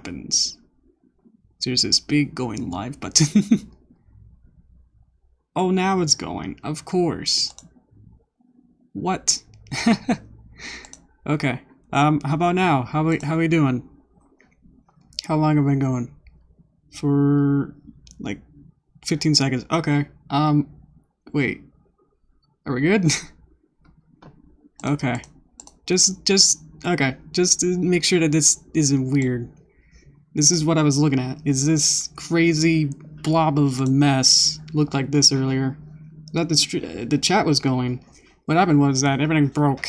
happens. So there's this big going live button. Oh, now it's going. Of course. What? Okay. How about now? How we doing? How long have I been going? For like 15 seconds. Okay. Wait. Are we good? Okay. Okay. Just to make sure that this isn't weird. This is what I was looking at. Is this crazy blob of a mess looked like this earlier? That the chat was going. What happened was that everything broke,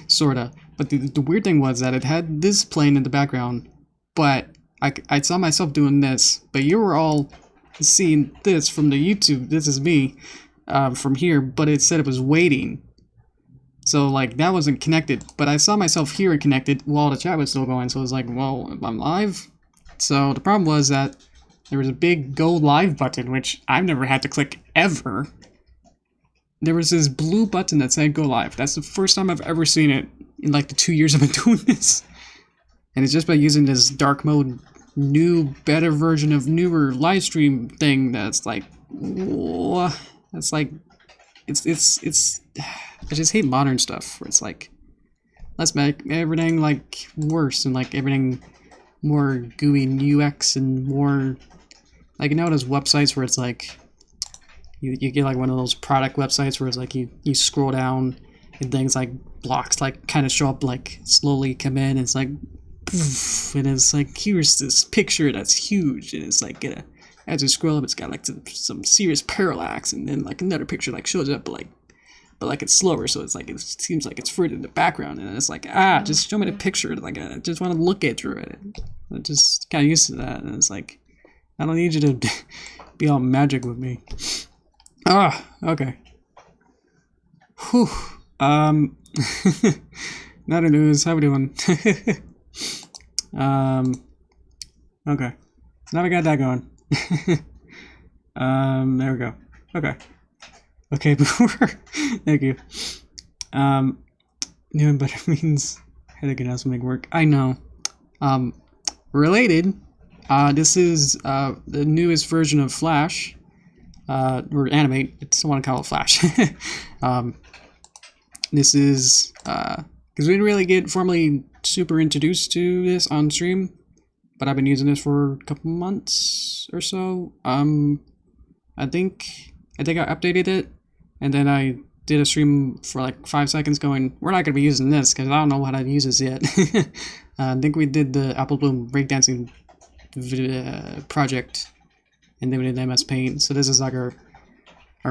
sorta. But the weird thing was that it had this playing in the background, but I saw myself doing this. But you were all seeing this from the YouTube. This is me from here, but it said it was waiting. So like that wasn't connected. But I saw myself here and connected while the chat was still going. So it was like, well, I'm live. So the problem was that there was a big go live button, which I've never had to click ever. There was this blue button that said go live. That's the first time I've ever seen it in like the 2 years I've been doing this. And it's just by using this dark mode, new, better version of newer live stream thing that's like, that's like, it's, I just hate modern stuff where it's like, let's make everything like worse and like everything more gooey UX and more, like, you know those websites where it's like, you get like one of those product websites where it's like you scroll down and things like blocks like kind of show up like slowly come in and it's like poof, and it's like here's this picture that's huge and it's like as you scroll up it's got like some serious parallax and then like another picture like shows up but like it's slower so it's like it seems like it's further in the background and it's like just show me the picture like I just want to look at through it. I'm just kind of used to that and it's like I don't need you to be all magic with me. Okay. Whew. Not news. How we doing? Okay. So now we got that going. There we go. Okay. Okay, before thank you. New and better means headache can also make work. I know. Related. This is the newest version of Flash. Or Animate, I just want to call it Flash. This is, because we didn't really get formally super introduced to this on stream, but I've been using this for a couple months or so. I think I updated it, and then I did a stream for like 5 seconds going, we're not going to be using this, because I don't know how to use this yet. I think we did the Apple Bloom breakdancing project, and then we did MS Paint. So this is like our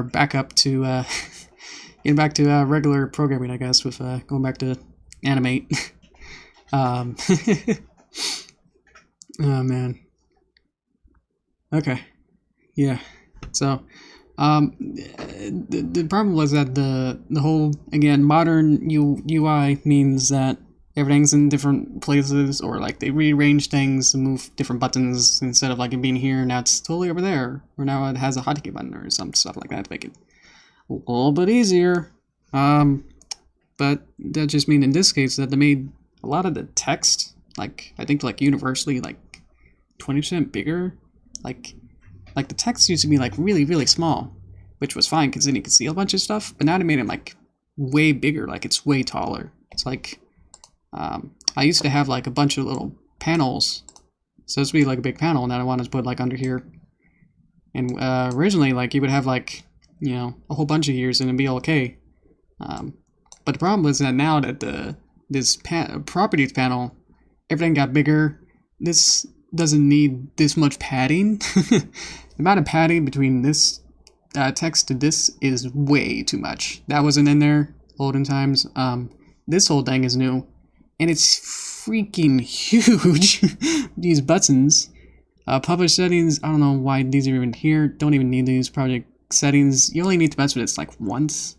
backup to getting back to regular programming, I guess, with going back to Animate. Oh man. Okay. Yeah. So the problem was that the whole again modern UI means that everything's in different places, or like they rearrange things to move different buttons instead of like it being here. Now it's totally over there, or now it has a hotkey button or some stuff like that to make it a little bit easier. But that just means in this case that they made a lot of the text, like I think like universally like 20% bigger. Like the text used to be like really small, which was fine because then you could see a bunch of stuff. But now they made it like way bigger, like it's way taller. It's like I used to have like a bunch of little panels, so this would be like a big panel, and then I wanted to put like under here. And originally, like you would have like a whole bunch of years, and it'd be okay. But the problem was that now that this properties panel, everything got bigger. This doesn't need this much padding. The amount of padding between this text to this is way too much. That wasn't in there olden times. This whole thing is new. And it's freaking huge. These buttons. Publish settings. I don't know why these are even here. Don't even need these project settings. You only need to mess with this like once.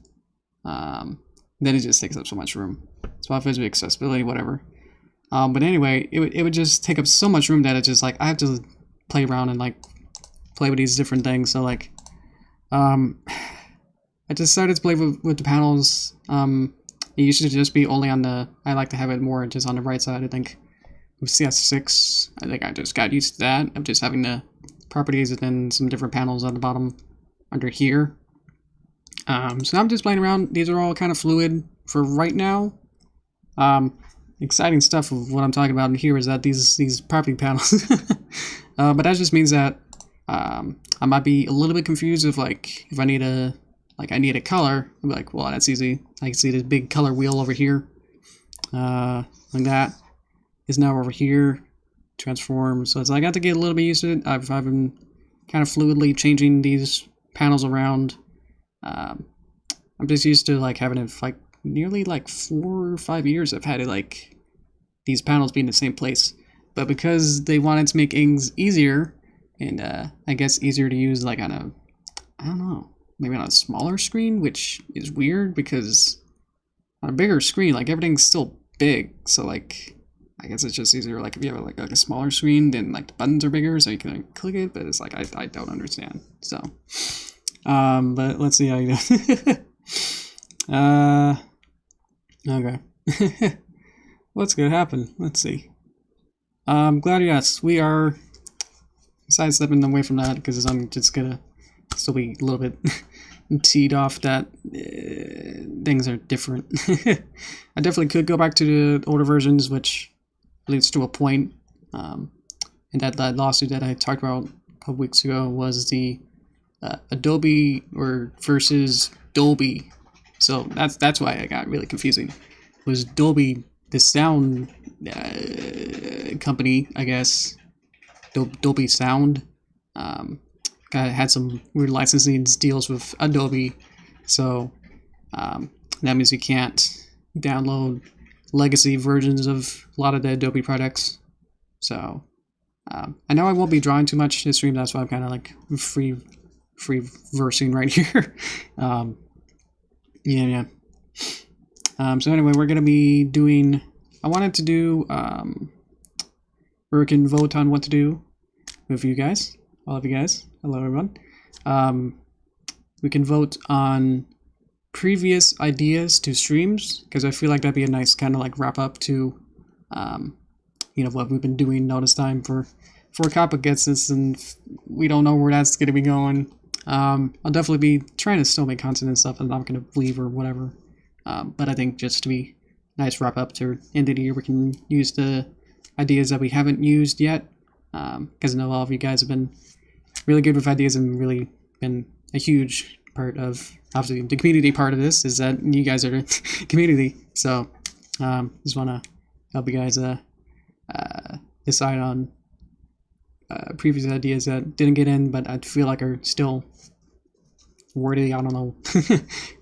Then it just takes up so much room. Spot visual accessibility, whatever. But anyway, it would just take up so much room that it's just like I have to play around and like play with these different things. So like, I just started to play with the panels. It used to just be only on the, I like to have it more just on the right side, I think. CS6. I think I just got used to that. I'm just having the properties and then some different panels on the bottom under here. So I'm just playing around. These are all kind of fluid for right now. Exciting stuff of what I'm talking about in here is that these property panels. But that just means that I might be a little bit confused if I need a color. I'm like, well, that's easy. I can see this big color wheel over here. Like that is now over here. Transform. So it's like I got to get a little bit used to it. I've been kind of fluidly changing these panels around. I'm just used to like having it like nearly like 4 or 5 years I've had it like these panels be in the same place. But because they wanted to make things easier and I guess easier to use like on a, I don't know, maybe on a smaller screen, which is weird because on a bigger screen like everything's still big, so like I guess it's just easier like if you have like a smaller screen, then like the buttons are bigger so you can click it, but it's like I don't understand. So but let's see how you do. Okay. What's gonna happen? Let's see. Glad you asked. We are sidestepping away from that because I'm just gonna still be a little bit teed off that things are different. I definitely could go back to the older versions, which leads to a point. And that lawsuit that I talked about a couple weeks ago was the Adobe versus Dolby. So that's why I got really confusing. It was Dolby, the sound company, I guess. Dolby Sound had some weird licensing deals with Adobe, so that means you can't download legacy versions of a lot of the Adobe products. So I know I won't be drawing too much this stream, that's why I'm kind of like free versing right here. Yeah. So anyway, we're gonna be doing. I wanted to do. Where we can vote on what to do with you guys, all of you guys. Hello, everyone. We can vote on previous ideas to streams because I feel like that'd be a nice kind of like wrap up to, what we've been doing all this time for Kappa gets this, and we don't know where that's gonna be going. I'll definitely be trying to still make content and stuff. I'm not gonna leave or whatever. But I think just to be nice wrap up to end of the year, we can use the ideas that we haven't used yet, because I know all of you guys have been really good with ideas and really been a huge part of, obviously, the community part of this is that you guys are the community. So just want to help you guys decide on previous ideas that didn't get in, but I feel like are still worthy. I don't know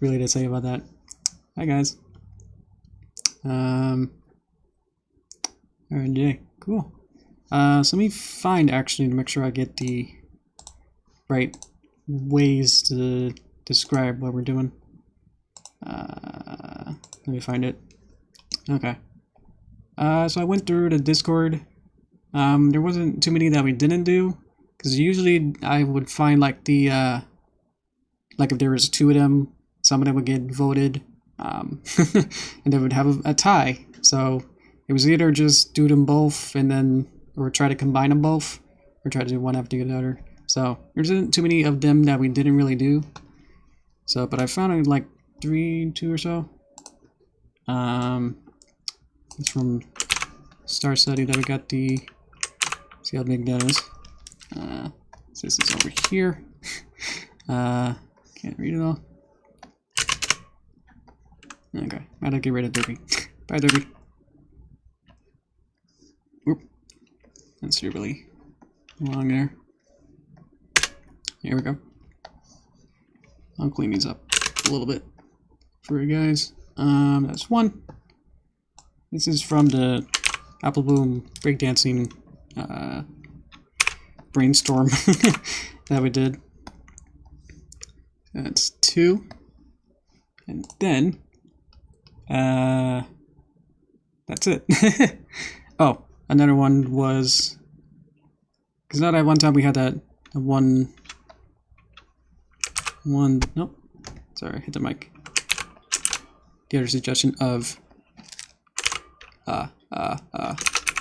really to say about that. Hi guys. Alright, yeah, cool. So let me find actually to make sure I get the right ways to describe what we're doing. Let me find it. Okay. So I went through the Discord. There wasn't too many that we didn't do, because usually I would find like the like if there was 2 of them, some of them would get voted, and they would have a tie. So it was either just do them both and then, or try to combine them both, or try to do one after the other. So there isn't too many of them that we didn't really do. So, but I found like 2 or so. It's from Star Study that we got the. See how big that is. So this is over here. Can't read it all. Okay, I gotta get rid of Derpy. Bye, Derpy. Whoop. That's really long there. Here we go. I'll clean these up a little bit for you guys. That's 1. This is from the Apple Bloom breakdancing brainstorm that we did. That's 2. And then that's it. Oh, another one was, because not at one time we had that one, nope, sorry, hit the mic. The other suggestion of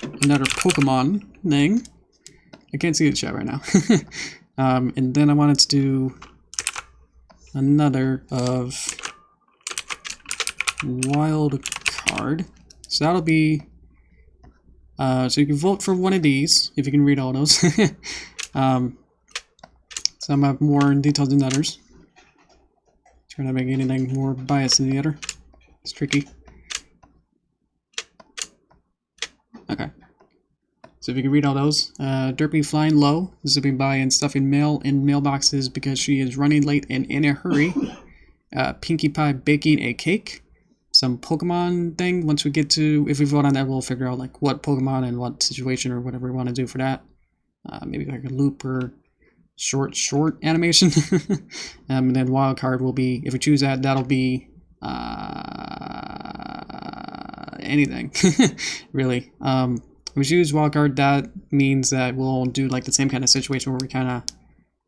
another Pokemon thing. I can't see the chat right now. And then I wanted to do another of wild card. So that'll be so you can vote for one of these if you can read all those. Some have more details than others. Trying to make anything more biased than the other. It's tricky. Okay. So if you can read all those, Derpy flying low. This will be buying stuffing mail in mailboxes because she is running late and in a hurry. Pinkie Pie baking a cake. Some Pokemon thing. Once we get to, if we vote on that, we'll figure out like what Pokemon and what situation or whatever we want to do for that. Maybe like a loop or short animation. And then wild card will be, if we choose that, that'll be anything really. If we choose wild card, that means that we'll do like the same kind of situation where we kind of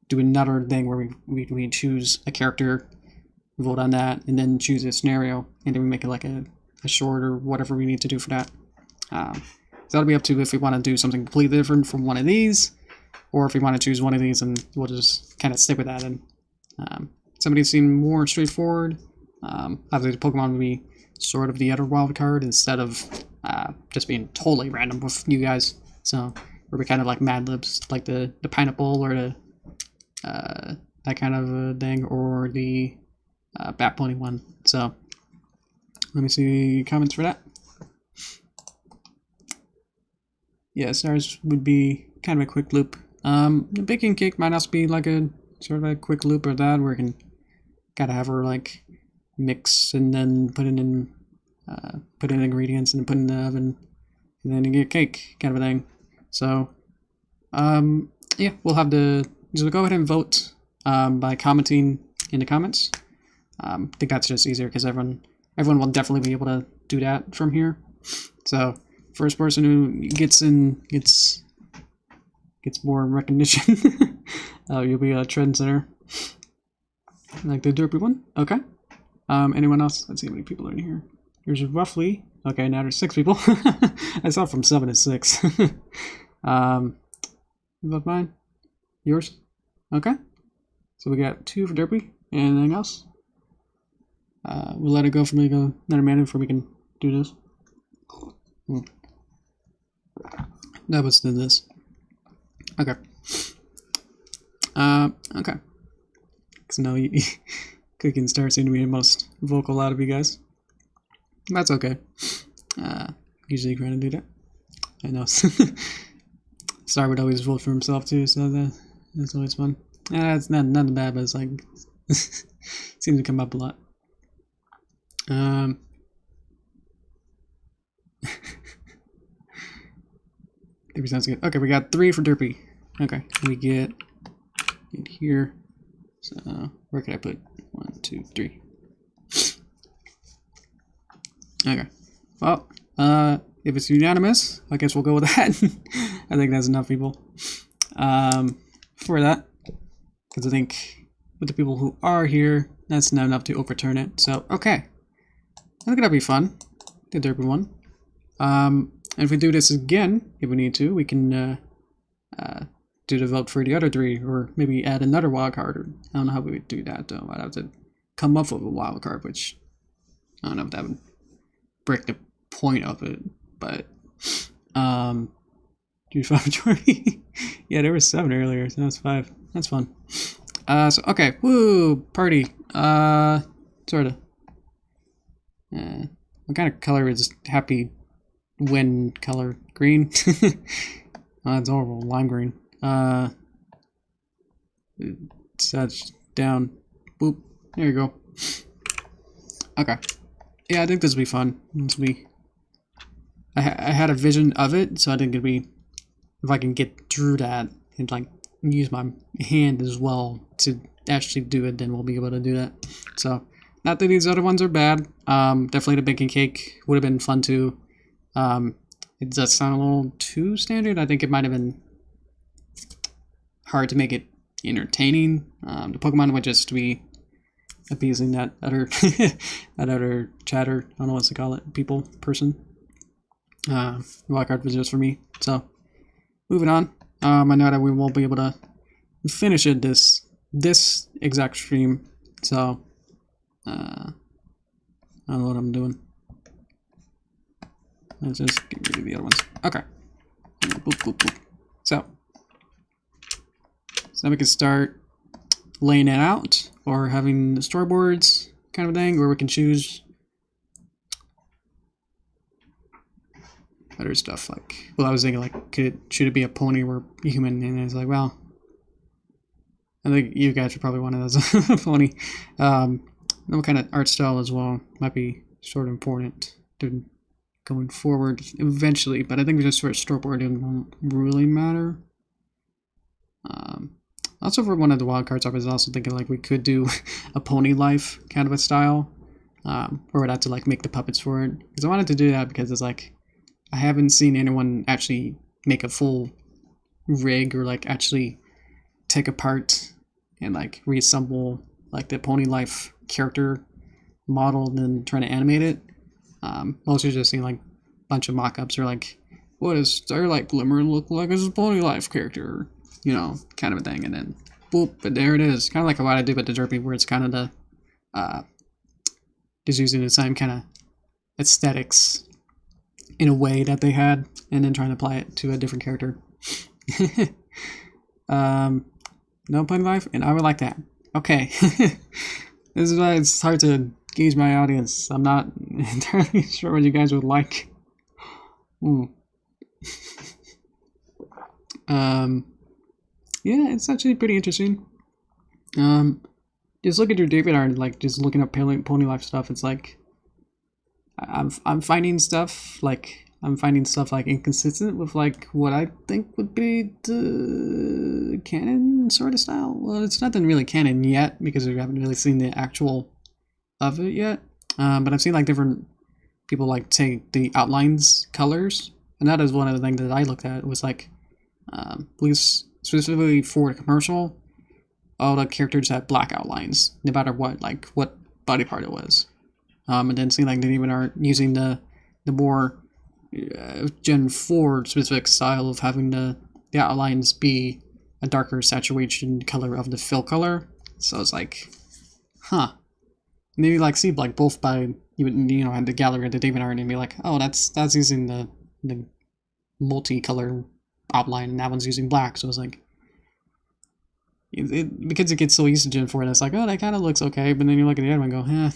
do another thing where we choose a character, vote on that, and then choose a scenario, and then we make it like a short or whatever we need to do for that. So that'll be up to if we want to do something completely different from one of these, or if we want to choose one of these and we'll just kind of stick with that. And somebody seemed more straightforward. Obviously the Pokemon would be sort of the other wild card instead of just being totally random with you guys. So where we kind of like Mad Libs, like the pineapple or the that kind of thing, or the Bat Pony one. So let me see comments for that. Yes, ours would be kind of a quick loop. The baking cake might also be like a sort of a quick loop or that, where we can gotta have her like mix and then put in ingredients and then put in the oven, and then you get cake kind of a thing. So yeah, we'll have so go ahead and vote by commenting in the comments. I think that's just easier because everyone will definitely be able to do that from here. So first person who gets more recognition, you'll be a trendsetter. Like the Derpy one? Okay. Anyone else? Let's see how many people are in here. There's roughly, okay, now there's 6 people. I saw from 7 to 6. About mine? Yours? Okay. So we got 2 for Derpy. Anything else? We'll let it go for me to go another minute before we can do this. Now let's do this. Okay. Okay. So now Cookie and Star seem to be the most vocal out of you guys. That's okay. Usually trying to do that. I know. Star would always vote for himself too, so that's always fun. It's not bad, but it's like seems to come up a lot. Derpy sounds good. Okay, we got 3 for Derpy. Okay, we get in here. So where can I put 1, 2, 3? Okay. Well, if it's unanimous, I guess we'll go with that. I think that's enough people for that, because I think with the people who are here, that's not enough to overturn it. So okay, I think that'll be fun. The Derpy one. And if we do this again, if we need to, we can do the vote for the other 3, or maybe add another wild card. Or, I don't know how we would do that though. I'd have to come up with a wild card, which I don't know if that would break the point of it. But 5 majority. Yeah, there was 7 earlier, so that's 5. That's fun. So okay, woo, party. Sorta. What kind of color is happy wind color? Green? That's horrible. Lime green. That's down. Boop. There you go. Okay. Yeah, I think this will be fun. I had a vision of it, so I think it'd be, if I can get through that and like use my hand as well to actually do it, then we'll be able to do that. So not that these other ones are bad. Definitely the baking cake would have been fun too. It does sound a little too standard. I think it might have been hard to make it entertaining. The Pokemon would just be appeasing that other that other chatter. I don't know what to call it. Person. wildcard videos for me. So moving on. I know that we won't be able to finish it this exact stream. So I don't know what I'm doing. Let's just get rid of the other ones. Okay. Boop, boop, boop. So now we can start laying it out or having the storyboards kind of thing, where we can choose better stuff. Like, well, I was thinking like, should it be a pony or a human? And it's like, well, I think you guys would probably want it as a pony. What kind of art style as well might be sort of important to going forward eventually, but I think just for a storyboard it won't really matter. Also, for one of the wildcards, I was also thinking like we could do a pony life kind of a style, where we'd have to like make the puppets for it. Because I wanted to do that because it's like I haven't seen anyone actually make a full rig or like actually take apart and like reassemble like the pony life character model and then trying to animate it. Mostly just seeing like a bunch of mock-ups or like, what does Starlight Glimmer look like as a pony life character? You know, kind of a thing, and then boop, but there it is. Kind of like what I do with the Derpy, where it's kind of the just using the same kind of aesthetics in a way that they had, and then trying to apply it to a different character. No pony life, and I would like that. Okay, this is why it's hard to gauge my audience. I'm not entirely sure what you guys would like. Yeah, it's actually pretty interesting. Just look at your DeviantArt, like just looking up pony life stuff. It's like I'm finding stuff like inconsistent with like what I think would be the canon sort of style. Well, it's nothing really canon yet because we haven't really seen the actual of it yet. But I've seen like different people like take the outlines colors, and that is one of the things that I looked at. It was like at least specifically for the commercial, all the characters had black outlines, no matter what body part it was. And then seeing like they even are using the more Gen 4 specific style of having the outlines be a darker saturation color of the fill color. So it's like, huh. Maybe like see like both by you know had the gallery at the DeviantArt and be like, oh, that's using the multicolor outline, and that one's using black. So it's like, because it gets so used to Gen 4, it's like, oh, that kind of looks okay, but then you look at the other one and go,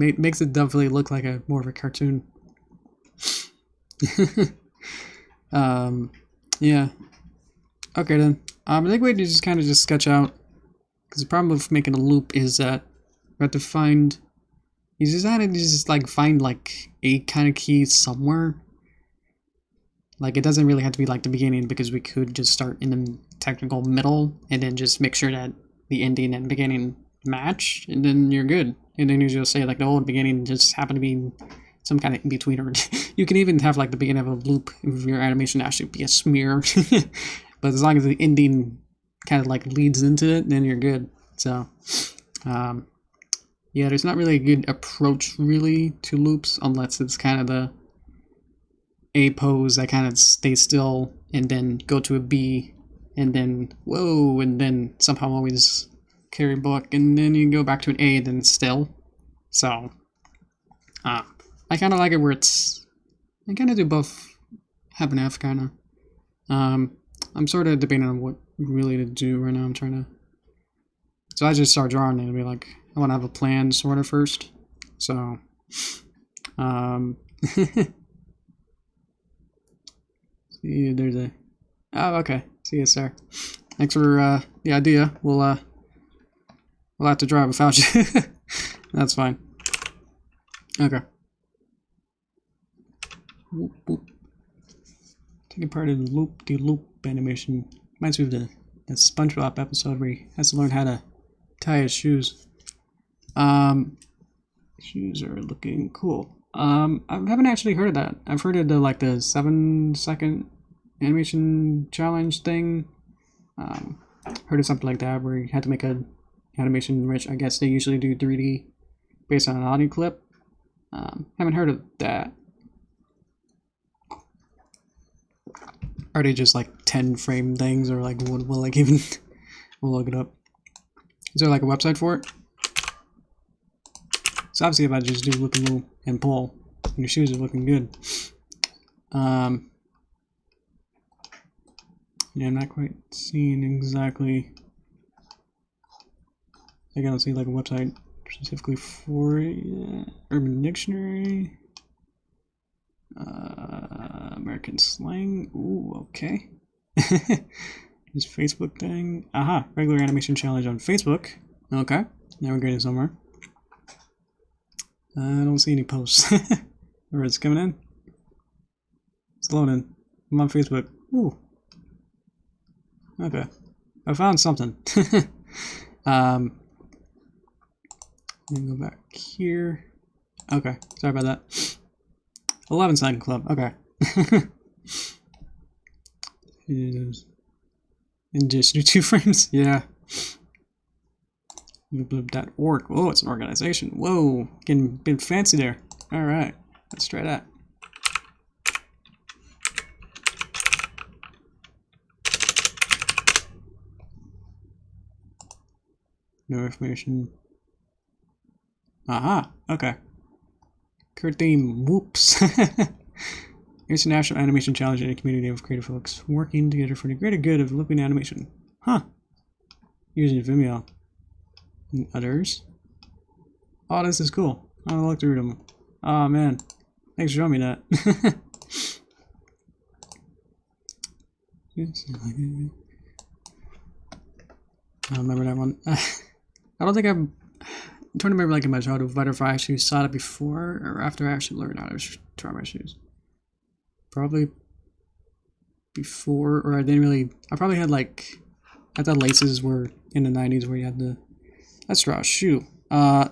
it makes it definitely look like a more of a cartoon. Yeah. Okay then. I think we just kind of just sketch out, because the problem with making a loop is that we have to find, you just have to just like find like a kind of key somewhere. Like, it doesn't really have to be like the beginning, because we could just start in the technical middle and then just make sure that the ending and beginning match, and then you're good. And then you just say like the old beginning just happen to be some kind of in-betweener. You can even have like the beginning of a loop if your animation actually be a smear. But as long as the ending kind of like leads into it, then you're good. So yeah, there's not really a good approach really to loops, unless it's kind of the A pose that kind of stays still and then go to a B and then whoa, and then somehow always carry book, and then you go back to an A, then still. So I kind of like it where it's, I kind of do both half and half kind of. I'm sort of debating on what really to do right now. I'm trying to, so I just start drawing and be like, I want to have a plan sort of first. So see, there's a, oh, okay, see you, sir. Thanks for the idea. We'll have to drive without you. That's fine. Okay. Whoop, whoop. Taking part in the loop animation. Reminds me of the SpongeBob episode where he has to learn how to tie his shoes. Shoes are looking cool. I haven't actually heard of that. I've heard of the 7-second animation challenge thing. Heard of something like that where you had to make a animation, which I guess they usually do 3D based on an audio clip. Haven't heard of that. Are they just like 10 frame things, or like what will like even? We'll look it up. Is there like a website for it? So obviously if I just do loop and loop and pull, and your shoes are looking good. Yeah, I'm not quite seeing exactly. I don't see like a website specifically for it. Yeah. Urban Dictionary. American slang. Ooh, okay. This Facebook thing. Aha, regular animation challenge on Facebook. Okay, now we're getting somewhere. I don't see any posts. Or it's coming in. It's loading. I'm on Facebook. Ooh. Okay. I found something. Let me go back here. Okay, sorry about that. 11 second club. Okay. And just do 2 frames? Yeah. Bloop.org. Oh, it's an organization. Whoa, getting a bit fancy there. Alright, let's try that. No information. Aha, okay. Deem. Whoops. International Animation Challenge and a community of creative folks working together for the greater good of looping animation. Huh. Using Vimeo. And others. Oh, this is cool. I'll look through them. Oh man. Thanks for showing me that. I remember that one. I don't think I'm trying to remember like in my childhood whether if I actually saw it before or after I actually learned how to try my shoes. Probably before, or I didn't really. I probably had like, I thought laces were in the 90s where you had the. Let's draw a shoe. I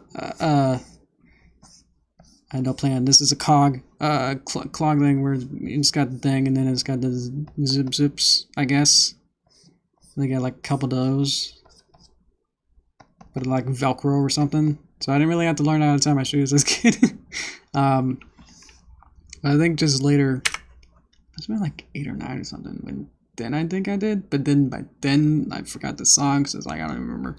had no plan. This is a cog thing where it's got the thing and then it's got the zips, I guess. They got like a couple of those. But like Velcro or something. So I didn't really have to learn how to tie my shoes as a kid. I think just later, I was about like 8 or 9 or something. When then I think I did, but then by then I forgot the song, so it's like I don't even remember.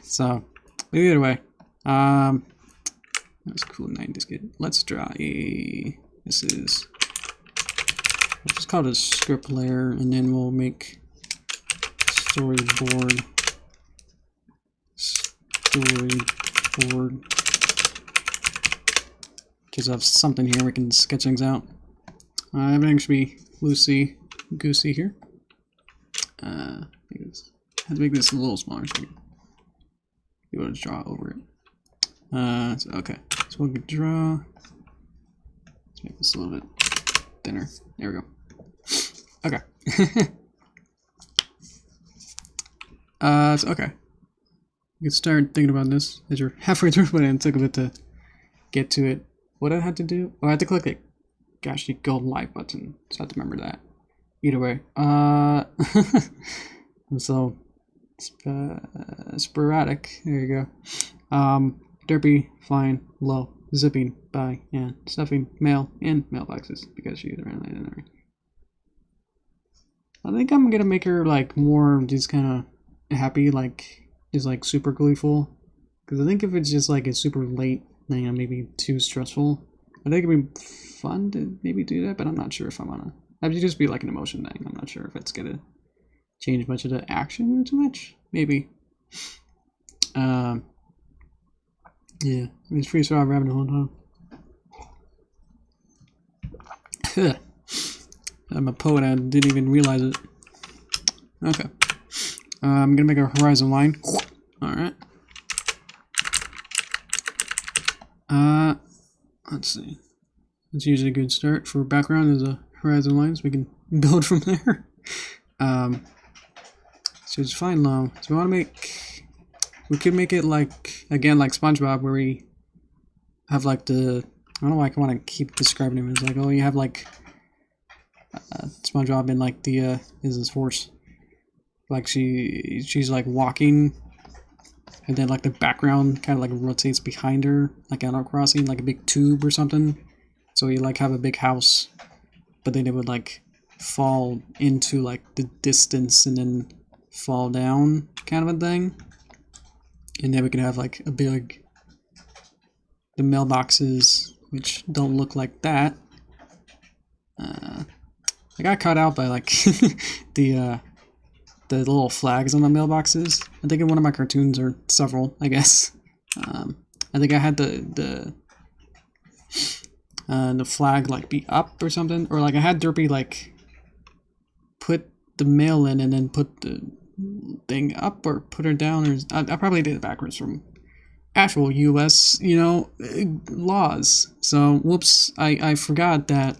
So either way, that's cool. 90s kid. Let's draw a. This is. Let's just call it a script layer, and then we'll make storyboard. Just have something here we can sketch things out. Everything should be loosey goosey here. I have to make this a little smaller so you can be able to draw over it. So, okay, so we'll draw. Let's make this a little bit thinner. There we go. Okay. So okay. You can start thinking about this as you're halfway through, but it took a bit to get to it. What I had to do? Oh, I had to click the gosh, the golden like button, so I have to remember that. Either way, so sporadic. There you go. Derpy, flying, low, zipping, by, and stuffing mail in mailboxes because she's around there. I think I'm gonna make her like more just kind of happy, like is like super gleeful. Because I think if it's just like a super late thing, maybe too stressful. I think it'd be fun to maybe do that, but I'm not sure if I'm gonna. That'd just be like an emotion thing. I'm not sure if it's gonna change much of the action too much. Maybe. Yeah, it's free straw rabbit the whole time. I'm a poet. I didn't even realize it. Okay. I'm gonna make a horizon line. All right. Let's see. That's usually a good start for background is a horizon line, so we can build from there. So it's fine low. So we want to make. We could make it like again like SpongeBob, where we have like the. I don't know why I want to keep describing him. It's like, oh, you have like SpongeBob in like the is his horse. Like she's like walking, and then like the background kind of like rotates behind her, like Animal Crossing, like a big tube or something. So you like have a big house, but then it would like fall into like the distance and then fall down kind of a thing. And then we can have like the mailboxes, which don't look like that. I got caught out by like the little flags on the mailboxes. I think in one of my cartoons, or several, I guess. I think I had the flag like be up or something, or like I had Derpy like put the mail in and then put the thing up or put her down, or I probably did it backwards from actual US, laws. So whoops, I forgot that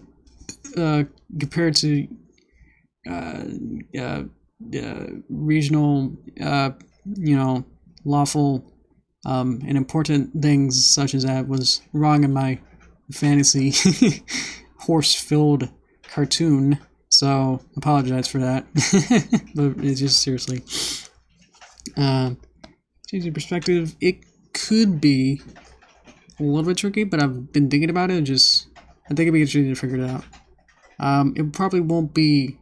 compared to regional lawful and important things such as that was wrong in my fantasy horse-filled cartoon. So apologize for that. But it's just seriously changing perspective. It could be a little bit tricky, but I've been thinking about it. I think it'd be interesting to figure it out. It probably won't be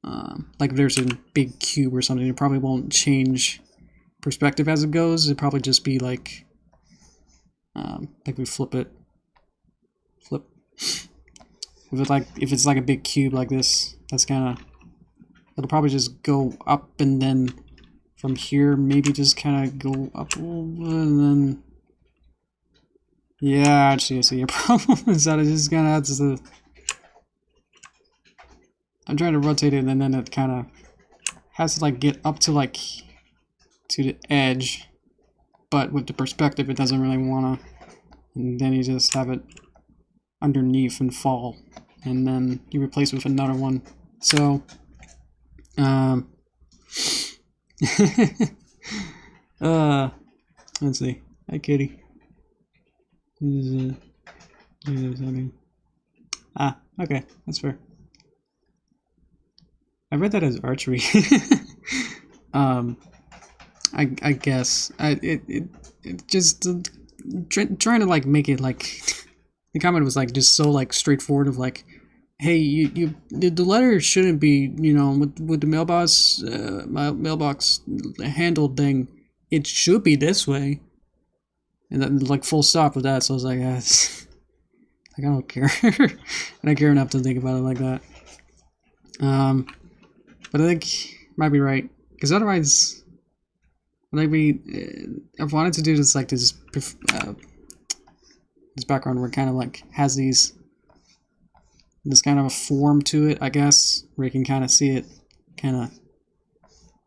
like if there's a big cube or something. It probably won't change perspective as it goes. It'd probably just be like we flip. If it's like a big cube like this, that's kind of, it'll probably just go up, and then from here maybe just kind of go up a little bit, and then yeah, actually I see your problem is that it just kind of adds the. I'm trying to rotate it, and then it kind of has to like get up to like to the edge, but with the perspective it doesn't really want to, and then you just have it underneath and fall, and then you replace it with another one. So let's see. Hi kitty. Okay, that's fair. I read that as archery. I guess it just trying to like make it like the comment was like just so like straightforward of like, hey, the letter shouldn't be with the mailbox mailbox handled thing, it should be this way, and then like full stop with that. So I was like, like I don't care. I don't care enough to think about it like that. But I think you might be right, because otherwise, like I've wanted to do this like this background where it kind of like has this kind of a form to it, I guess, where you can kind of see it kind of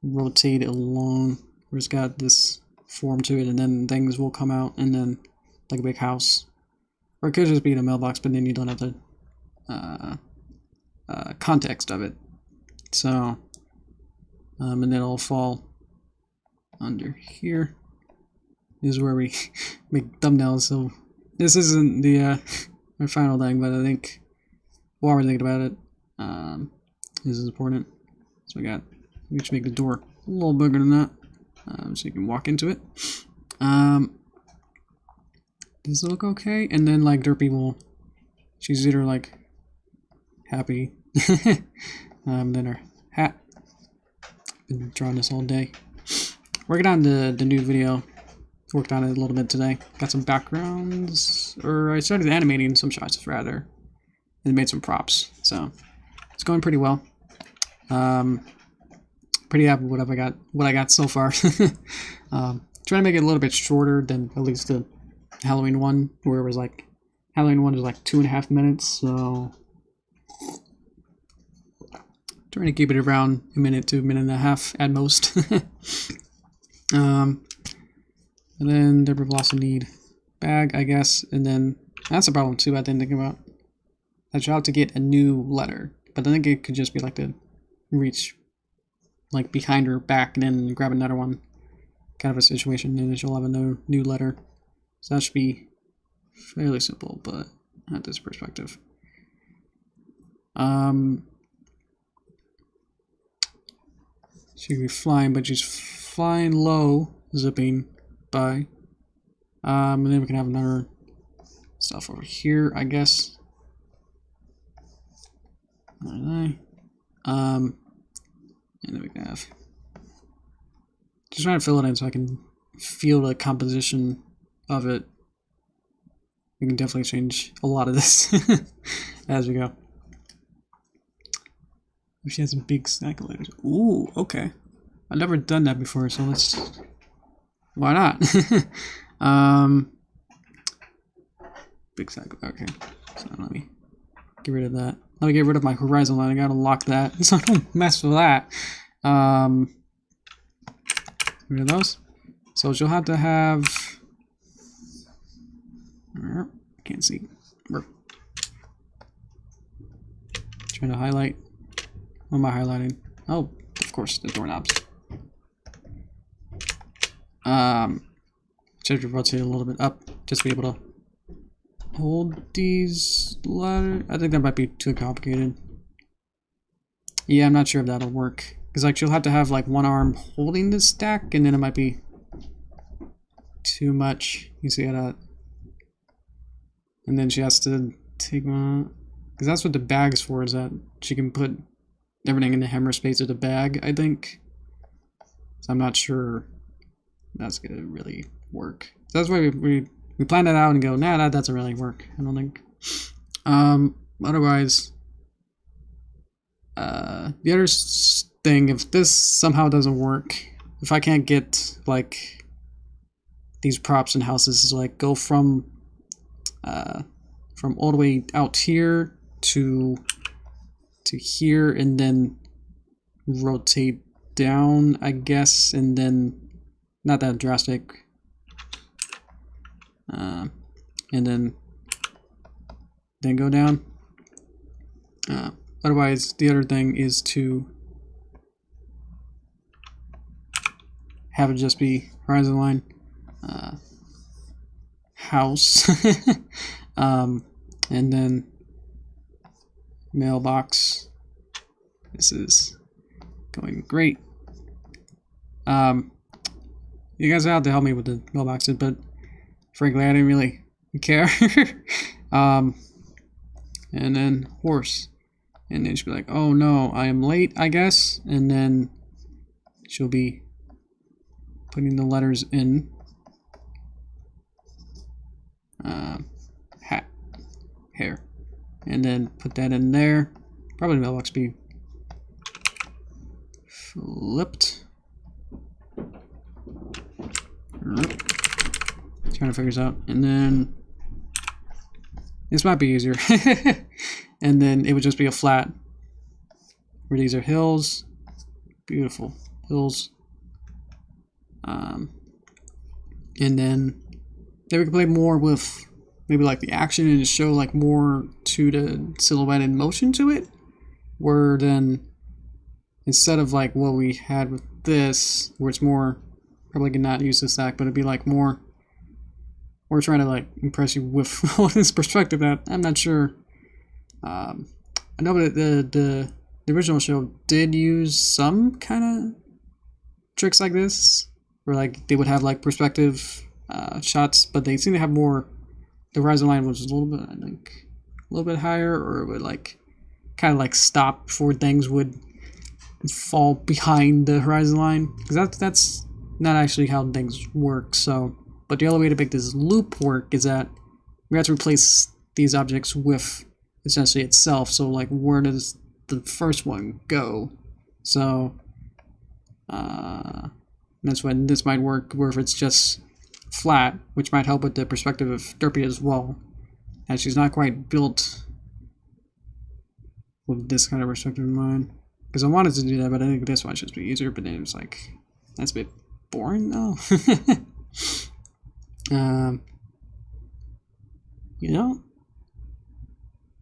rotate along, where it's got this form to it, and then things will come out, and then like a big house, or it could just be in a mailbox, but then you don't have the context of it. So, and then it'll fall under here. This is where we make thumbnails. So this isn't the my final thing, but I think while we're thinking about it, this is important. So we should make the door a little bigger than that, so you can walk into it. Does it look okay? And then like Derpy she's either like happy. Then her hat. Been drawing this all day. Working on the new video. Worked on it a little bit today. Got some backgrounds, or I started animating some shots rather, and made some props. So it's going pretty well. Pretty happy with what I got so far. Trying to make it a little bit shorter than at least the Halloween one, where it was like Halloween one was like 2.5 minutes. So trying to keep it around a minute to a minute and a half at most. And then Deborah will also need bag, I guess. And then that's a problem too I didn't think about. I should have to get a new letter, but I think it could just be like to reach like behind her back and then grab another one, kind of a situation, and then she'll have a new letter. So that should be fairly simple, but at this perspective. She could be flying, but she's flying low, zipping by. And then we can have another stuff over here, I guess. And then we can have, just trying to fill it in so I can feel the composition of it. We can definitely change a lot of this as we go. She has a big stack of letters. Ooh, okay. I've never done that before, so let's. Why not? Big stack. Okay. So let me get rid of that. Let me get rid of my horizon line. I gotta lock that so I don't mess with that. Get rid of those. So she'll have to have. Can't see. Trying to highlight. What am I highlighting? Oh, of course, the doorknobs. Should rotate a little bit up, just to be able to hold these letters. I think that might be too complicated. Yeah, I'm not sure if that'll work. Because like she'll have to have like one arm holding this stack, and then it might be too much. You see how that? And then she has to take one, because that's what the bag's for, is that she can put everything in the hammer space of the bag, I think. So I'm not sure that's gonna really work. So that's why we plan that out and go, nah, that doesn't really work, I don't think. Otherwise, the other thing, if this somehow doesn't work, if I can't get like these props and houses, is like go from all the way out here to here, and then rotate down, I guess, and then not that drastic, and then go down. Otherwise, the other thing is to have it just be horizon line, house, and then mailbox. This is going great. You guys have to help me with the mailboxes, but frankly, I didn't really care. And then horse, and then she'll be like, "Oh no, I am late, I guess," and then she'll be putting the letters in. Hat, hair, and then put that in there. Probably the mailbox be flipped. Trying to figure this out, and then this might be easier. And then it would just be a flat where these are hills. Beautiful hills. And then we can play more with maybe like the action and just show like more to the silhouette and motion to it, where then instead of like what we had with this, where it's more, probably could not use this stack, but it'd be like more, we're trying to like impress you with all this perspective that I'm not sure. I know that the original show did use some kind of tricks like this, where like they would have like perspective shots, but they seem to have more. The horizon line was a little bit, I think, a little bit higher, or it would like kind of like stop before things would fall behind the horizon line, because that's not actually how things work. So, but the only way to make this loop work is that we have to replace these objects with essentially itself. So like, where does the first one go? So that's when this might work, where if it's just flat, which might help with the perspective of Derpy as well, and she's not quite built with this kind of perspective in mind. Because I wanted to do that, but I think this one should be easier, but then it was like, that's a bit boring though. You know,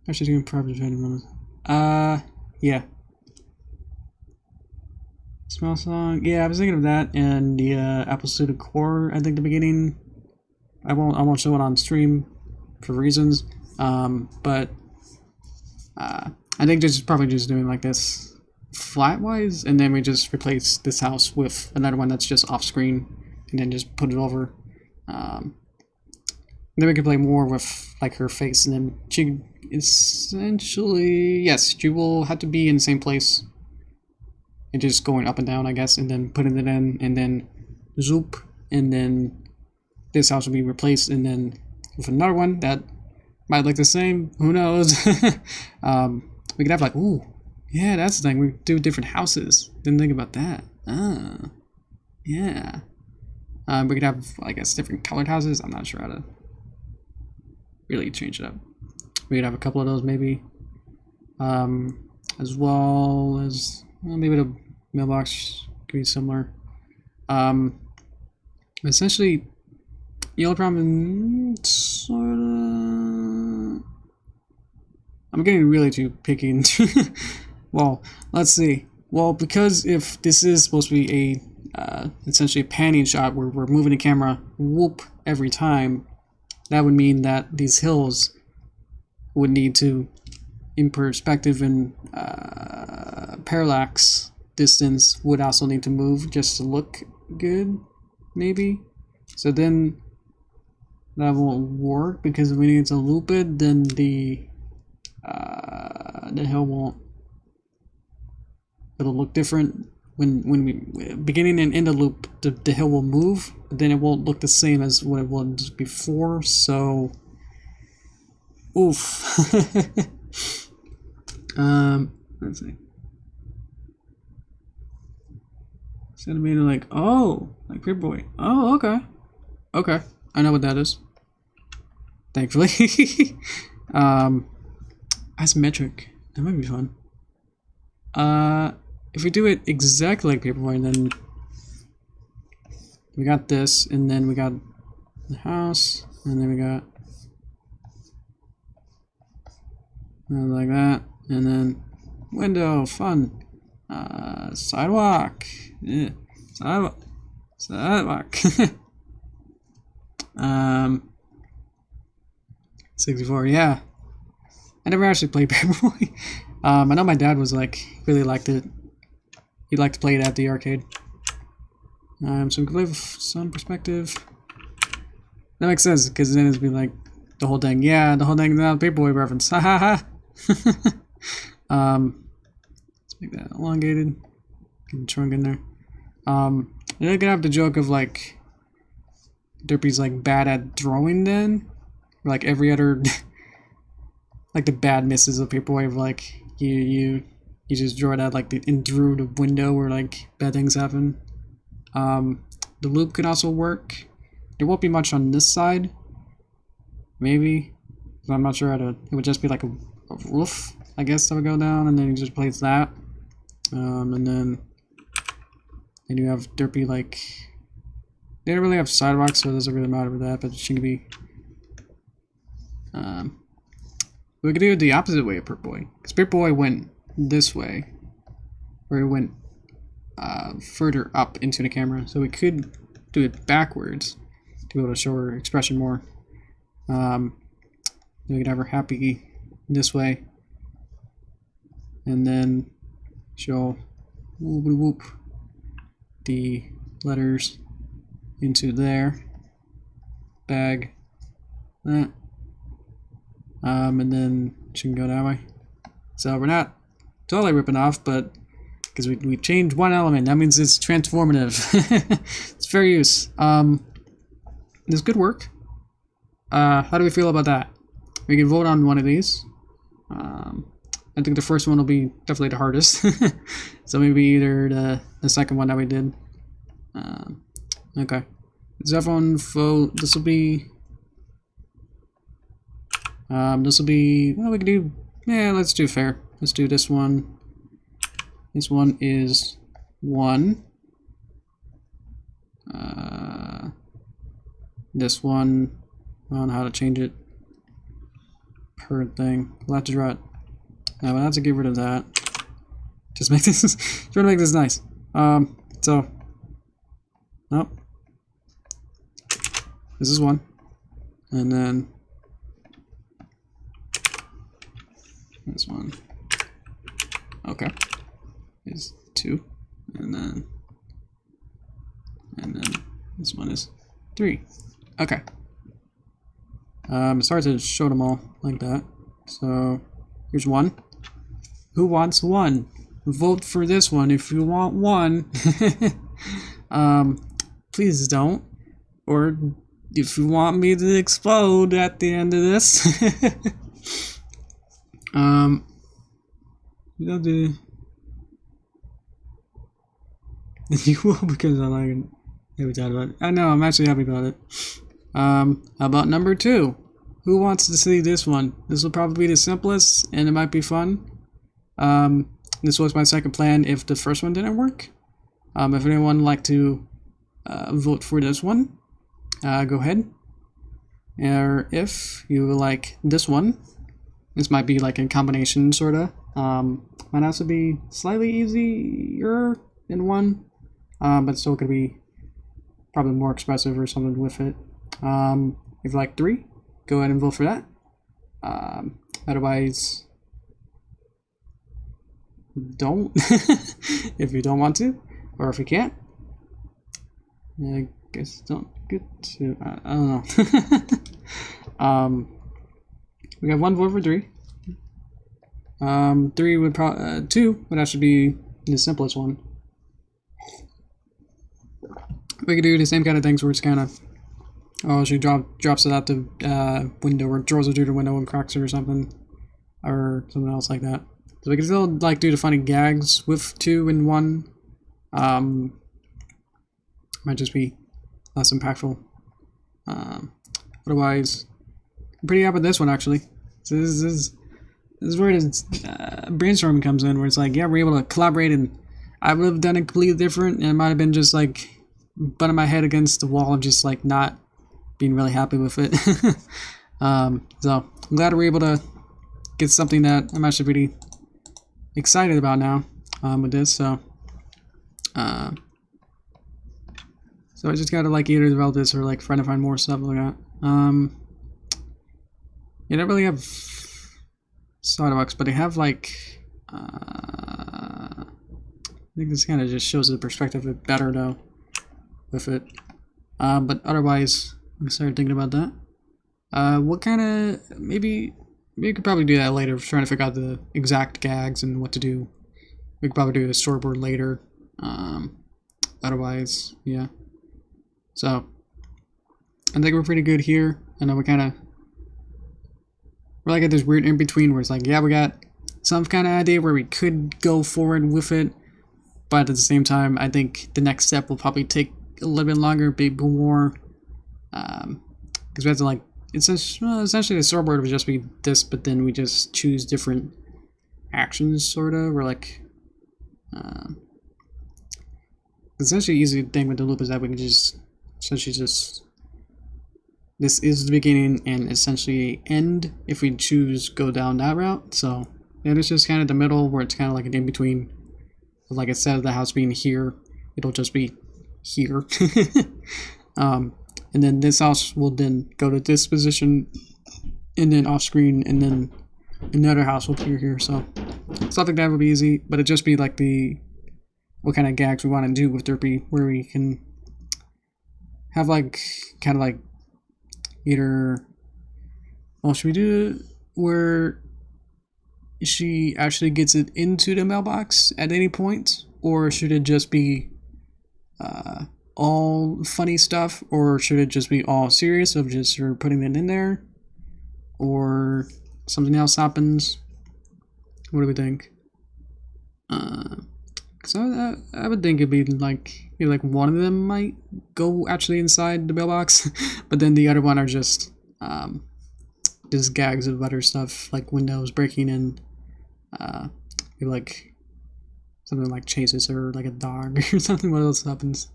I should do proper training. Yeah. Small song. Yeah, I was thinking of that, and the Apple Studio Core. I think the beginning. I won't show it on stream for reasons. But I think just probably just doing like this flat wise, and then we just replace this house with another one that's just off screen, and then just put it over. Then we can play more with like her face, and then she essentially, yes, you will have to be in the same place. And just going up and down, I guess, and then putting it in, and then zoop, and then this house will be replaced, and then with another one that might look the same. Who knows? We could have like, ooh, yeah, that's the thing. We do different houses. Didn't think about that. Ah, yeah. We could have, I guess, different colored houses. I'm not sure how to really change it up. We could have a couple of those maybe, as well as maybe the mailbox could be similar. Essentially, the only problem, sorta. I'm getting really too picky. Well, let's see. Well, because if this is supposed to be a essentially a panning shot where we're moving the camera whoop every time, that would mean that these hills would need to, in perspective and parallax distance, would also need to move just to look good, maybe. So then that won't work, because if we need to loop it, then the hill won't. It'll look different when we beginning and end the loop. The hill will move, but then it won't look the same as what it was before. So, oof. Let's see. Centimeter, like, oh, like Paperboy. Oh, okay, okay. I know what that is. Thankfully. Isometric. That might be fun. If we do it exactly like Paperboy, then we got this, and then we got the house, and then we got like that, and then window, fun. Sidewalk. Yeah. Sidewalk. 64, yeah. I never actually played Paperboy. I know my dad was like, really liked it. He liked to play it at the arcade. So we can play with some perspective. That makes sense, because then it'd be like the whole thing. Yeah, the whole thing is now Paperboy reference. Ha ha ha. Let's make that elongated. Get the trunk in there. You're gonna have the joke of like Derpy's like bad at drawing then. Like every other like the bad misses of Paperboy of like you just draw it out like in through the window where like bad things happen. The loop could also work. There won't be much on this side. Maybe. I'm not sure how to. It would just be like a roof, I guess, that would go down, and then you just place that. And then you have Derpy like. They don't really have sidewalks, so it doesn't really matter with that, but she can be. We could do it the opposite way of Paperboy, because Paperboy went this way, or it went further up into the camera, so we could do it backwards to be able to show her expression more. We could have her happy this way, and then show whoop whoop the letters into there, bag, that, and then she can go that way. So we're not totally ripping off, but because we changed one element, that means it's transformative. It's fair use. This could work. How do we feel about that? We can vote on one of these. I think the first one will be definitely the hardest. So maybe either the second one that we did. Okay. Does everyone vote? This will be. Well, we can do. Yeah, let's do fair. Let's do this one. This one is 1. This one. I don't know how to change it. Per thing. We'll have to draw it. Now we'll have to get rid of that. Just make this. Try to make this nice. So. Nope. This is 1. And then. This one. Okay. Is 2. And then this one is 3. Okay. It's hard to show them all like that. So here's one. Who wants one? Vote for this one if you want one. Please don't. Or if you want me to explode at the end of this. You know the you will because I like it every time about it. I know, I'm actually happy about it. How about number 2? Who wants to see this one? This will probably be the simplest and it might be fun. This was my second plan if the first one didn't work. If anyone would like to vote for this one, go ahead. Or if you like this one, this might be like a combination sorta. Might also be slightly easier than one, but still could be probably more expressive or something with it. If you like 3, go ahead and vote for that. Otherwise, don't. If you don't want to, or if you can't, I guess don't get to. I don't know. We got 1 vote for 3. 3 would probably 2 would actually be the simplest one. We could do the same kind of things where it's kind of she drops it out the window or throws it through the window and cracks it or something else like that. So we can still like do the funny gags with 2 and 1. Might just be less impactful. Otherwise, I'm pretty happy with this one actually. So this is where this brainstorming comes in, where it's like, yeah, we're able to collaborate, and I would have done it completely different, and it might have been just like butting my head against the wall and just like not being really happy with it. So I'm glad we're able to get something that I'm actually pretty excited about now with this. So I just gotta like either develop this or like try to find more stuff like that. They don't really have sidewalks, but they have like I think this kind of just shows the perspective a bit better though with it. But otherwise, I started thinking about that. What kind of maybe we could probably do that later. Trying to figure out the exact gags and what to do. We could probably do the storyboard later. Otherwise, yeah. So I think we're pretty good here. I know we're like at this weird in between where it's like, yeah, we got some kind of idea where we could go forward with it, but at the same time, I think the next step will probably take a little bit longer, be more, because we have to like, essentially the storyboard would just be this, but then we just choose different actions, sort of, or like, essentially the easy thing with the loop is that we can just, essentially just, this is the beginning and essentially end if we choose go down that route. So yeah, it's just kind of the middle where it's kind of like an in-between. Like instead of the house being here, it'll just be here. And then this house will then go to this position and then off screen, and then another house will appear here. So stuff like that would be easy, but it'd just be like what kind of gags we want to do with Derpy, where we can have like kind of like either, well, should we do it where she actually gets it into the mailbox at any point, or should it just be all funny stuff, or should it just be all serious of just her putting it in there, or something else happens? What do we think? So I would think it'd be like maybe like one of them might go actually inside the mailbox, but then the other one are just gags of other stuff like windows breaking in, maybe like something like chases her like a dog or something. What else happens?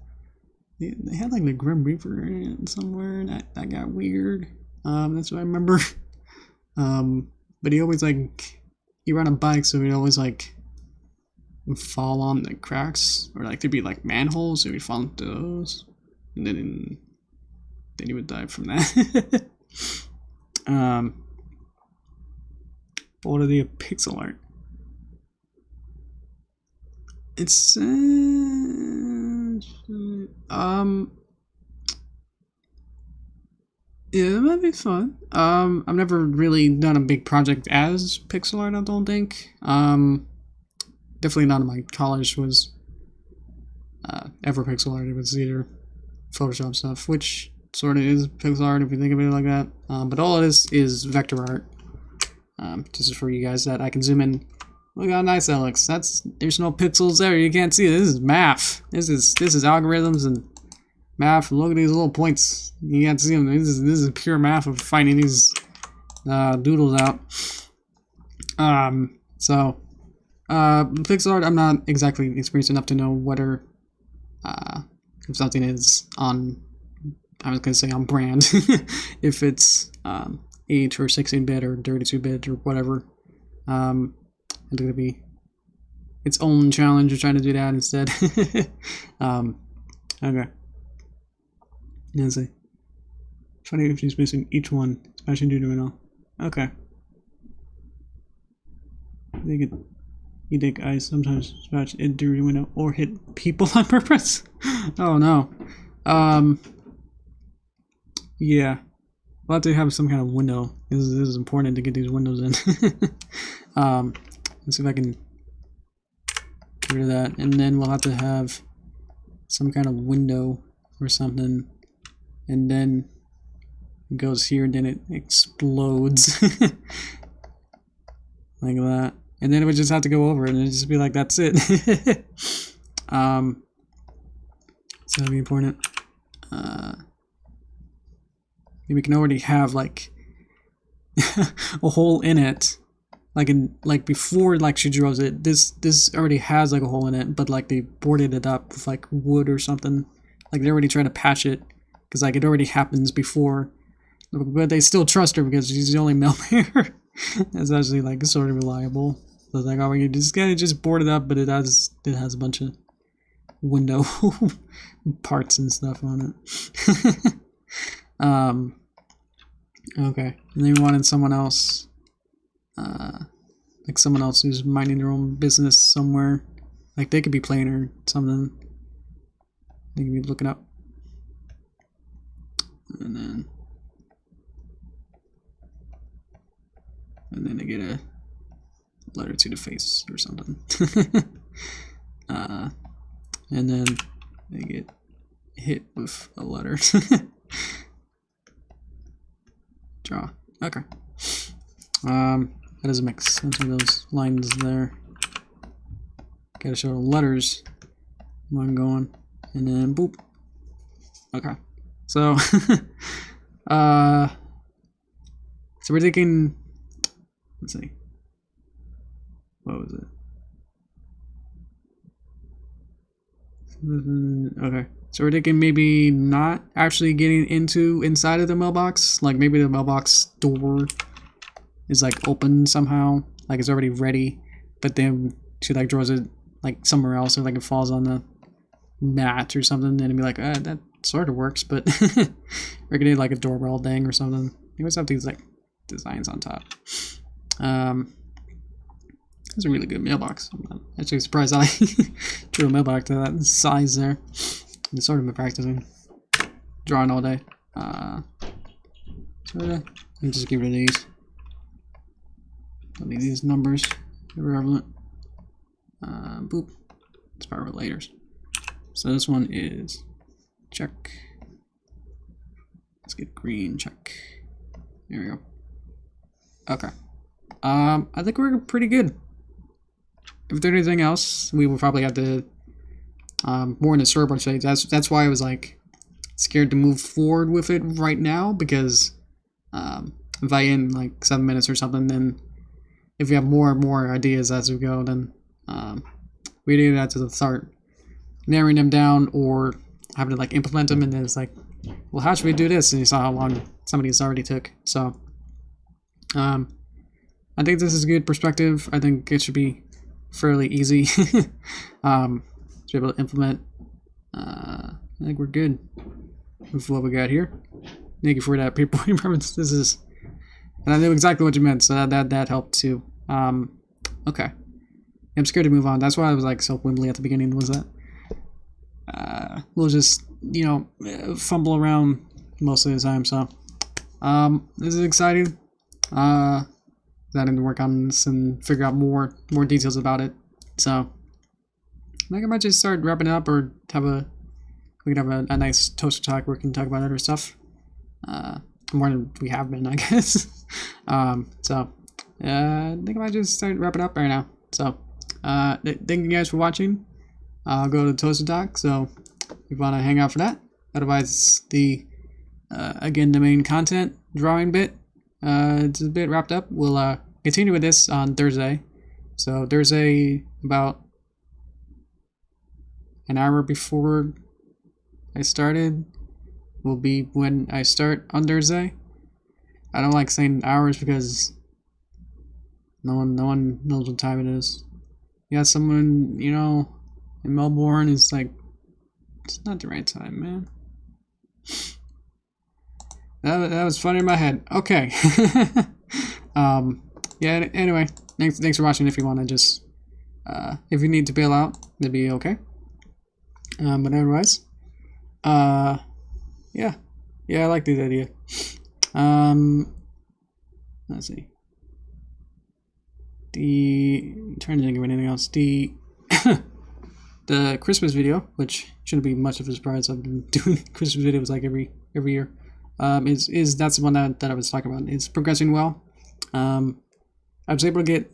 They had like the Grim Reaper in it somewhere, and that got weird. That's what I remember. But he always like he run a bike, so he'd always like fall on the cracks, or like there'd be like manholes, so he'd fall into those, and then he would die from that. What are the pixel art? It's Yeah, it might be fun. I've never really done a big project as pixel art, I don't think. Definitely none of my college was ever pixel art. It was either Photoshop stuff, which sort of is pixel art if you think of it like that. But all it is vector art. Just for you guys that I can zoom in. Look how nice that looks. There's no pixels there. You can't see it. This is math. This is algorithms and math. Look at these little points. You can't see them. This is pure math of finding these doodles out. Pixel art, I'm not exactly experienced enough to know whether if something is on, I was gonna say on brand, if it's 8 or 16-bit or 32-bit or whatever. It's gonna be its own challenge of trying to do that instead. Okay. Let's see. Funny if she's missing each one, especially due to it all. Okay. You think I sometimes scratch it through the window or hit people on purpose? Oh no. Yeah. We'll have to have some kind of window. This is important to get these windows in. Let's see if I can get rid of that. And then we'll have to have some kind of window or something. And then it goes here and then it explodes. Like that. And then it would just have to go over and it'd just be like, that's it. So that'd be important. We can already have like a hole in it. Like before like she draws it, this already has like a hole in it, but like they boarded it up with like wood or something. Like they already trying to patch it because like it already happens before. But they still trust her because she's the only male player. That's actually like sort of reliable. So it's like, oh, you just gotta just board it up, but it has a bunch of window parts and stuff on it. Okay, and then we wanted someone else, like someone else who's minding their own business somewhere. Like they could be playing or something. They could be looking up, and then they get a letter to the face or something. And then they get hit with a letter. Draw. Okay. That is a mix. Let's see those lines there. Gotta show the letters. One going, and then boop. Okay. So, so we're thinking. Let's see. What was it? Okay. So we're thinking maybe not actually getting inside of the mailbox. Like maybe the mailbox door is like open somehow. Like it's already ready. But then she like draws it like somewhere else or like it falls on the mat or something. And it'd be like, that sort of works. But we're gonna need like a doorbell thing or something. You always have these like designs on top. It's a really good mailbox. I'm actually surprised I drew a mailbox to that size there. I've sort of been practicing drawing all day. Sort of. Let me just get rid of these. Don't need these numbers. They're irrelevant. Boop. It's power relators. So this one is check. Let's get green check. There we go. Okay. I think we're pretty good. If there's anything else, we will probably have to more in the storyboard stage. That's why I was like scared to move forward with it right now, because if I in like 7 minutes or something, then if we have more and more ideas as we go, then we either have to start narrowing them down or having to like implement them, and then it's like, well, how should we do this? And you saw how long some of these already took. So I think this is a good perspective. I think it should be fairly easy to be able to implement. I think we're good with what we got here. Thank you for that paper reference. This is, and I knew exactly what you meant, so that helped too. Okay, I'm scared to move on. That's why I was like so wimbly at the beginning. Was that we'll just fumble around most of the time. So This is exciting. I need to work on this and figure out more details about it. So I think I might just start wrapping it up, or we can have a nice toaster talk where we can talk about other stuff. More than we have been, I guess. So I think I might just start wrapping up right now. So thank you guys for watching. I'll go to Toaster Talk, so if you want to hang out for that. Otherwise, again, the main content drawing bit, it's a bit wrapped up. We'll continue with this on Thursday. So Thursday, about an hour before I started, will be when I start on Thursday. I don't like saying hours because no one knows what time it is. You got someone, you know, in Melbourne, it's like, it's not the right time, man. That was funny in my head. Okay. Yeah, anyway, thanks for watching. If you want to just, if you need to bail out, that'd be okay. But otherwise, yeah, I like this idea. Let's see. I'm trying to think of anything else. The Christmas video, which shouldn't be much of a surprise. I've been doing Christmas videos like every year. That's the one that I was talking about. It's progressing well. I was able to get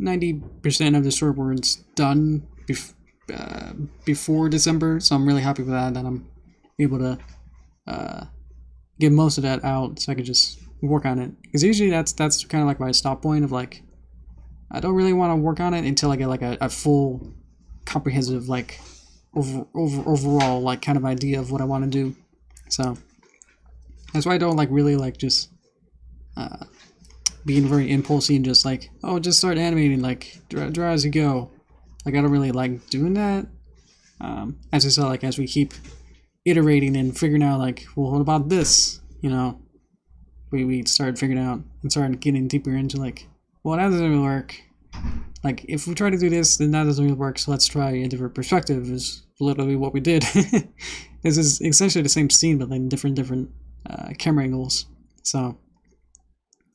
90% of the storyboards done before December, so I'm really happy with that. That I'm able to get most of that out, so I could just work on it. Because usually that's kind of like my stop point of like, I don't really want to work on it until I get like a full, comprehensive like overall like kind of idea of what I want to do. So that's why I don't like really like just being very impulsive and just like, oh, just start animating, like draw as you go. Like I don't really like doing that. As I said, like as we keep iterating and figuring out like, well, what about this? You know, we started figuring out and started getting deeper into like, well, that doesn't really work. Like if we try to do this, then that doesn't really work. So let's try a different perspective. Is literally what we did. This is essentially the same scene, but like different camera angles. So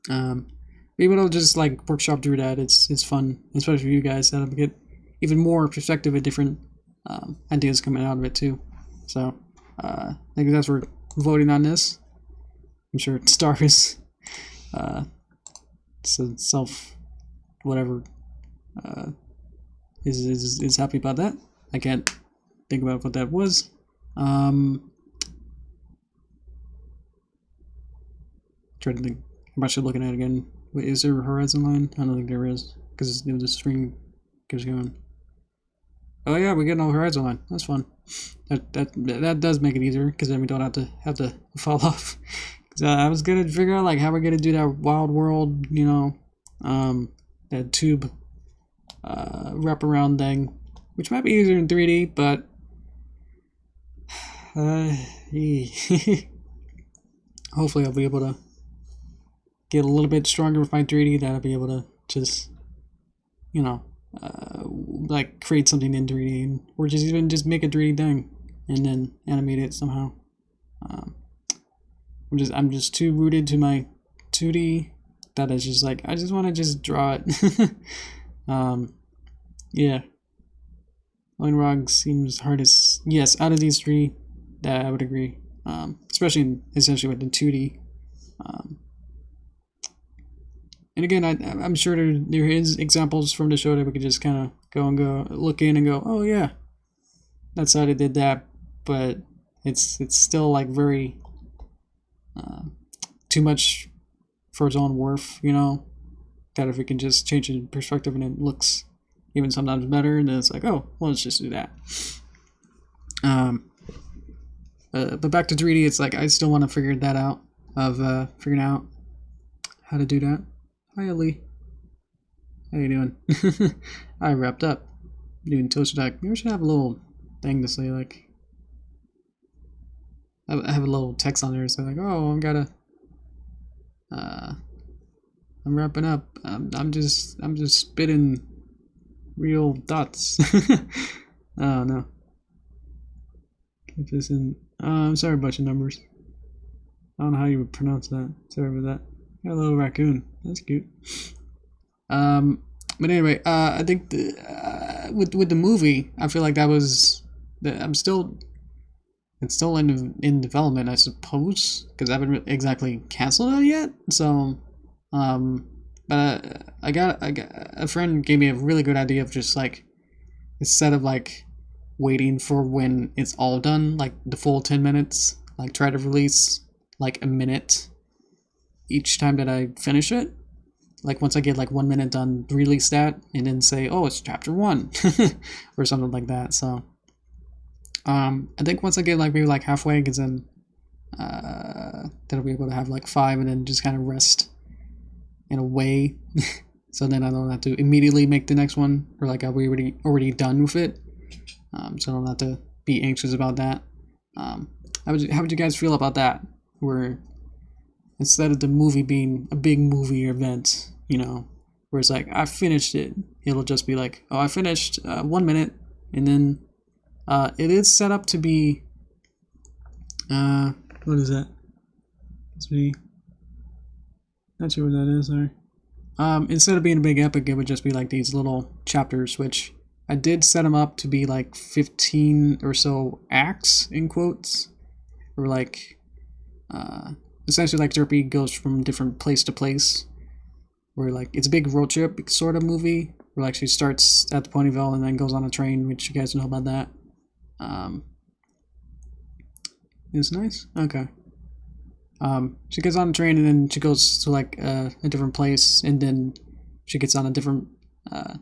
be able to just like workshop through that. It's fun, especially for you guys that get even more perspective and different ideas coming out of it too. So I think that's for voting on this. I'm sure Star is self whatever is happy about that. I can't think about what that was. Trying to think. I'm actually looking at it again. Wait, is there a horizon line? I don't think there is, because the string keeps going. Oh yeah, we get no horizon line. That's fun. That does make it easier, because then we don't have to fall off. I was gonna figure out like how we're gonna do that wild world, you know, that tube wraparound thing, which might be easier in 3D, but hopefully I'll be able to get a little bit stronger with my 3D, that I'll be able to just, you know, like create something in 3D, or just even just make a 3D thing and then animate it somehow. I'm just too rooted to my 2D that it's just like, I just want to just draw it. Yeah. Line Rog seems hardest. Yes, out of these three, that I would agree. Especially essentially with the 2D. And again, I'm sure there is examples from the show that we could just kind of go look in and go, oh yeah, that's how they did that. But it's still like very too much for its own worth, you know. That if we can just change the perspective and it looks even sometimes better, then it's like, oh, well, let's just do that. But back to 3D, it's like I still want to figure that out, of figuring out how to do that. Hi, Ali. How you doing? I wrapped up doing Toaster Talk. Maybe we should have a little thing to say, like, I have a little text on there, so like, oh, I'm wrapping up. I'm just spitting real thoughts. Oh no. Keep this in. I'm sorry, a bunch of numbers. I don't know how you would pronounce that. Sorry about that. Got a little raccoon. That's cute. But anyway, I think with the movie, I feel like that was it's still in development, I suppose, because I haven't exactly canceled it yet. So, but I got a friend gave me a really good idea of just like instead of like waiting for when it's all done, like the full 10 minutes, like try to release like a minute each time that I finish it. Like once I get like 1 minute done, release that and then say, oh, it's chapter 1 or something like that. So I think once I get like maybe like halfway, because then I'll be able to have like 5 and then just kind of rest in a way. So then I don't have to immediately make the next one, or like I'll be already done with it. So I don't have to be anxious about that. How would you guys feel about that? Where instead of the movie being a big movie event, you know, where it's like I finished it, it'll just be like, oh, I finished 1 minute, and then it is set up to be what is that? It's me. Not sure what that is. Sorry. Instead of being a big epic, it would just be like these little chapters, which I did set them up to be like 15 or so acts in quotes, or like essentially like Derpy goes from different place to place, where like it's a big road trip sort of movie, where like she starts at the Ponyville and then goes on a train, which you guys know about that. It's nice. Okay. She gets on a train and then she goes to like a different place, and then she gets on a different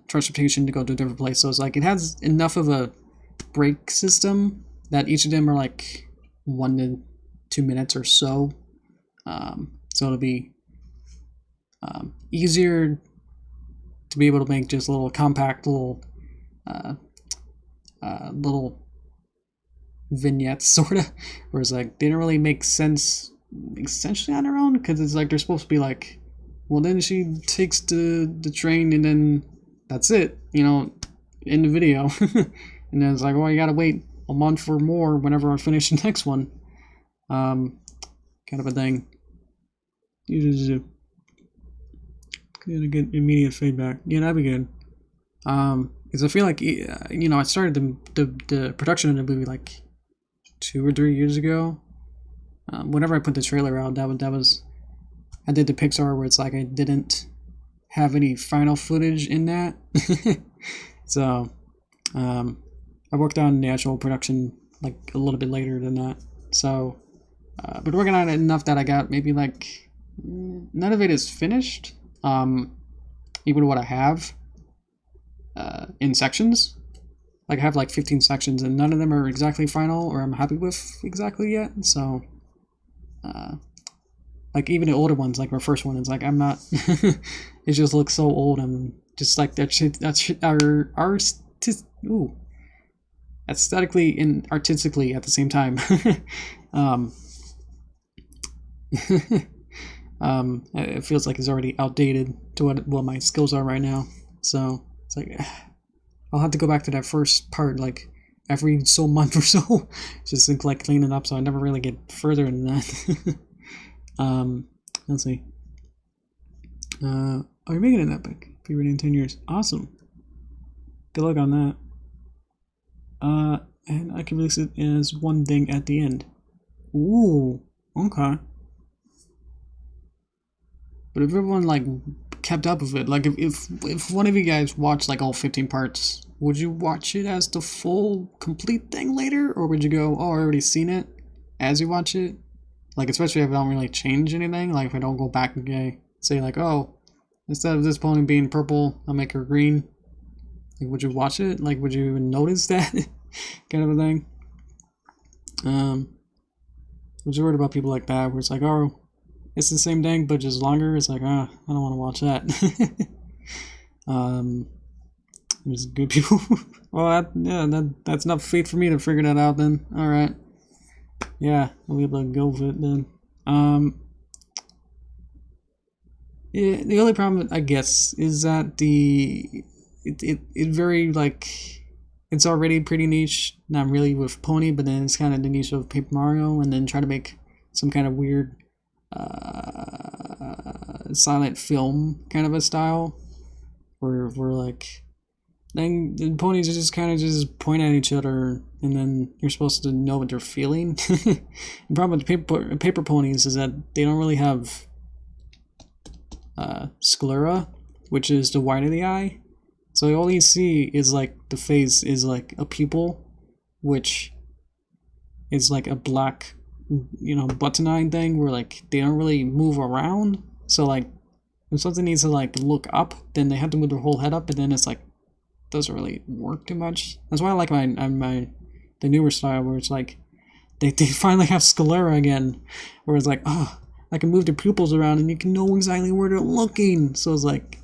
transportation to go to a different place. So it's like it has enough of a break system that each of them are like 1 to 2 minutes or so. So it'll be easier to be able to make just little compact little vignettes, sort of, where it's like they don't really make sense essentially on their own, because it's like they're supposed to be like, well, then she takes the train and then that's it, you know, in the video. And then it's like, well, you gotta wait a month or more whenever I finish the next one. Kind of a thing. Gonna get immediate feedback. Yeah, that'd be good. Because I feel like, you know, I started the production of the movie like 2 or 3 years ago. Whenever I put the trailer out, that was I did the Pixar where it's like I didn't have any final footage in that. So I worked on the actual production like a little bit later than that. So but working on it enough that I got maybe like none of it is finished. Even what I have in sections. Like I have like 15 sections and none of them are exactly final or I'm happy with exactly yet. So like even the older ones, like my first one, it's like I'm not it just looks so old and just like that's aesthetically and artistically at the same time. It feels like it's already outdated to what my skills are right now. So it's like I'll have to go back to that first part like every so month or so, just to like clean it up. So I never really get further than that. Let's see. Oh, you're making an epic. Be ready in 10 years. Awesome. Good luck on that. And I can release it as one thing at the end. Ooh, okay. But if everyone like kept up with it, like if one of you guys watched like all 15 parts, would you watch it as the full complete thing later, or would you go, oh, I already seen it as you watch it? Like especially if I don't really change anything, like if I don't go back and say like, oh, instead of this pony being purple, I'll make her green. Like, would you watch it? Like, would you even notice that kind of a thing? I was worried about people like that, where it's like, oh, it's the same thing but just longer. It's like, I don't want to watch that. There's good people. Well, that's enough fate for me to figure that out then. All right. Yeah, I'll be able to go with it then. Yeah, the only problem I guess is that it very like it's already pretty niche, not really with Pony, but then it's kind of the niche of Paper Mario, and then try to make some kind of weird silent film kind of a style, where like then the ponies just kind of just point at each other, and then you're supposed to know what they're feeling. The problem with paper ponies is that they don't really have sclera, which is the white of the eye. So all you see is like the face is like a pupil, which is like a black, button eye thing where like they don't really move around. So like if something needs to like look up, then they have to move their whole head up, and then it's like doesn't really work too much. That's why I like the newer style where it's like they finally have sclera again, where it's like, oh, I can move the pupils around and you can know exactly where they're looking. So it's like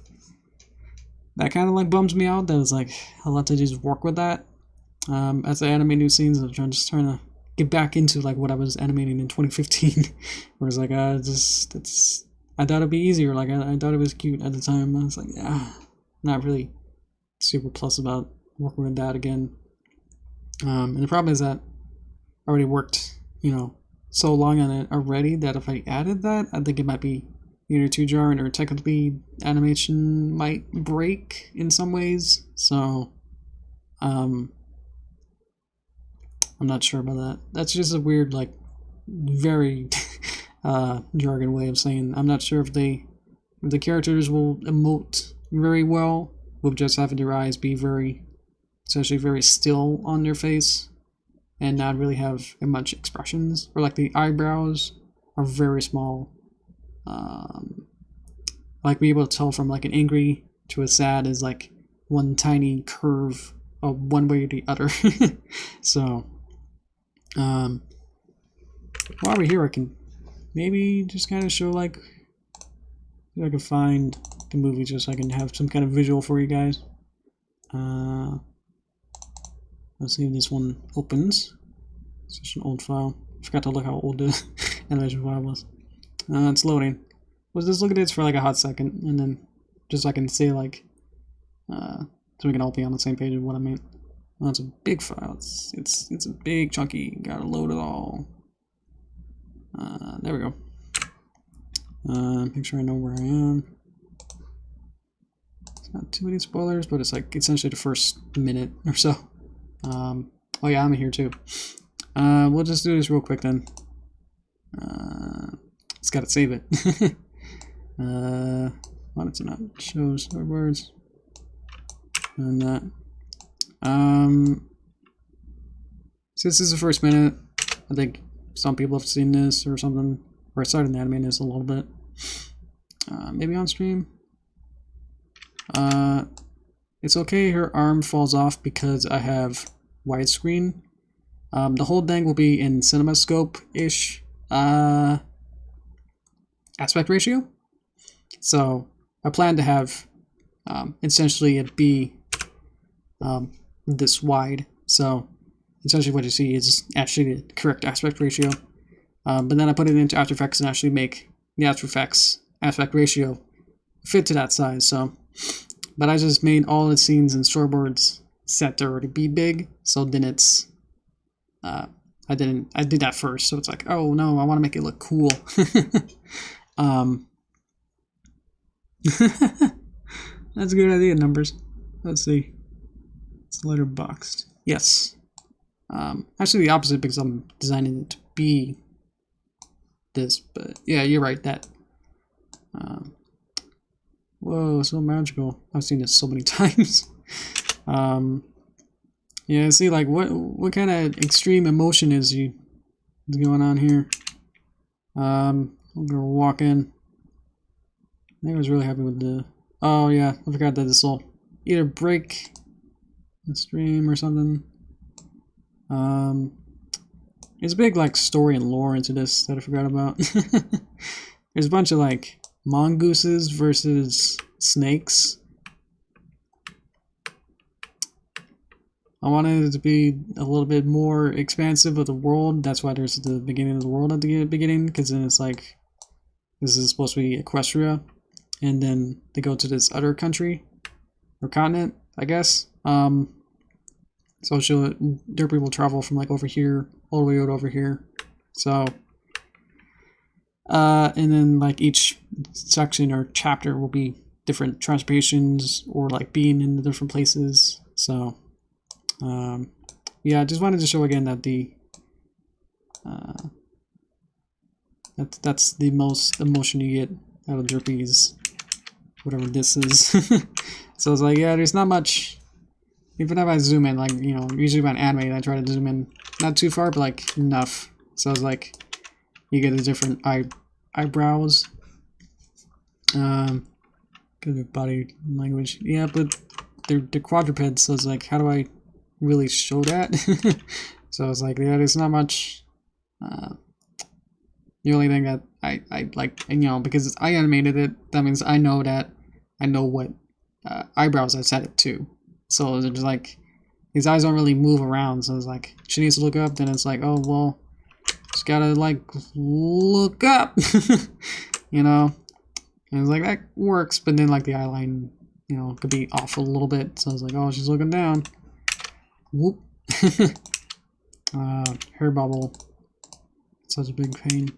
that kind of like bums me out. That it's like I'll have to just work with that. As I animate new scenes, I'm just trying to get back into like what I was animating in 2015, where it's like I thought it'd be easier. Like I thought it was cute at the time. I was like, not really super plus about working with that again. And the problem is that I already worked, so long on it already that if I added that, I think it might be either too jarring or technically animation might break in some ways. So, I'm not sure about that. That's just a weird, like, very jargon way of saying I'm not sure if the characters will emote very well with just having their eyes be essentially very still on their face and not really have much expressions, or like the eyebrows are very small. Like be able to tell from like an angry to a sad is like one tiny curve of one way or the other. So while we're here, I can maybe just kind of show like if I can find the movie just so I can have some kind of visual for you guys. Let's see if this one opens. It's such an old file. I forgot to look how old the animation file was. It's loading. Let's just look at this for like a hot second, and then just so I can say like, so we can all be on the same page of what I mean. Well, it's a big file. It's a big chunky. Gotta load it all. There we go. Make sure I know where I am. It's not too many spoilers, but it's like essentially the first minute or so. Oh yeah, I'm here too. We'll just do this real quick then. It's gotta save it. Why does it not show storyboards? And that. So this is the first minute. I think some people have seen this or something, or I started animating this a little bit. Maybe on stream. It's okay her arm falls off because I have widescreen. The whole thing will be in CinemaScope-ish aspect ratio. So I plan to have essentially it be this wide. So essentially what you see is actually the correct aspect ratio. But then I put it into After Effects and actually make the After Effects aspect ratio fit to that size. So, but I just made all the scenes and storyboards set to already be big. So then it's, I did that first. So it's like, oh no, I want to make it look cool. That's a good idea, numbers. Let's see. It's letterboxed. Yes. Actually the opposite because I'm designing it to be this, but yeah, you're right, that. Whoa, so magical. I've seen this so many times. Yeah, see, like, what kind of extreme emotion is going on here? We're walking. I was really happy with the... Oh, yeah, I forgot that this will either break the stream or something. There's a big, like, story and lore into this that I forgot about. There's a bunch of, like, mongooses versus snakes. I wanted it to be a little bit more expansive of the world. That's why there's the beginning of the world at the beginning, because then it's like, this is supposed to be Equestria, and then they go to this other country, or continent, I guess. So Derpy will travel from like over here, all the way out over here. So, And then like each section or chapter will be different transformations or like being in the different places. So yeah, I just wanted to show again that the that's the most emotion you get out of Derpy is whatever this is. So it's like, yeah, there's not much. Even if I zoom in, like, you know, usually when Animate I try to zoom in not too far, but like enough. So it's like you get the different eyebrows. Good of body language. Yeah, but they're quadrupeds, so it's like, how do I really show that? So it's like, yeah, there's not much. The only thing that I like, and, you know, because I animated it, that means I know what eyebrows I set it to. So it's just like, his eyes don't really move around, so it's like, she needs to look up, then it's like, oh, well, just gotta, like, look up, you know? And it's like, that works, but then, like, the eyeline, you know, could be off a little bit, so it's like, oh, she's looking down. Whoop. Hair bubble. Such a big pain.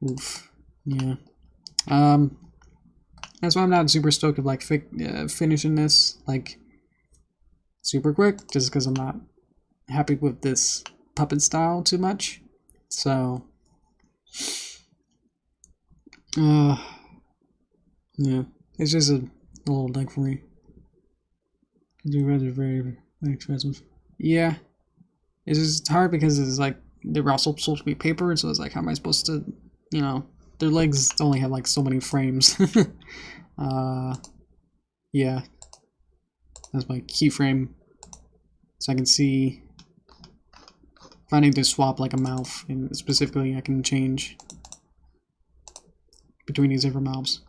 Oof. Yeah. That's why I'm not super stoked of, like, finishing this, like, super quick, just because I'm not happy with this puppet style too much. So, yeah, it's just a little thing for me. The reds are very, very expensive. Yeah, it's just hard because it's like they're also supposed to be paper, so it's like, how am I supposed to, you know, their legs only have like so many frames. Yeah, that's my keyframe, so I can see if I need to swap like a mouth, and specifically I can change between these different mouths.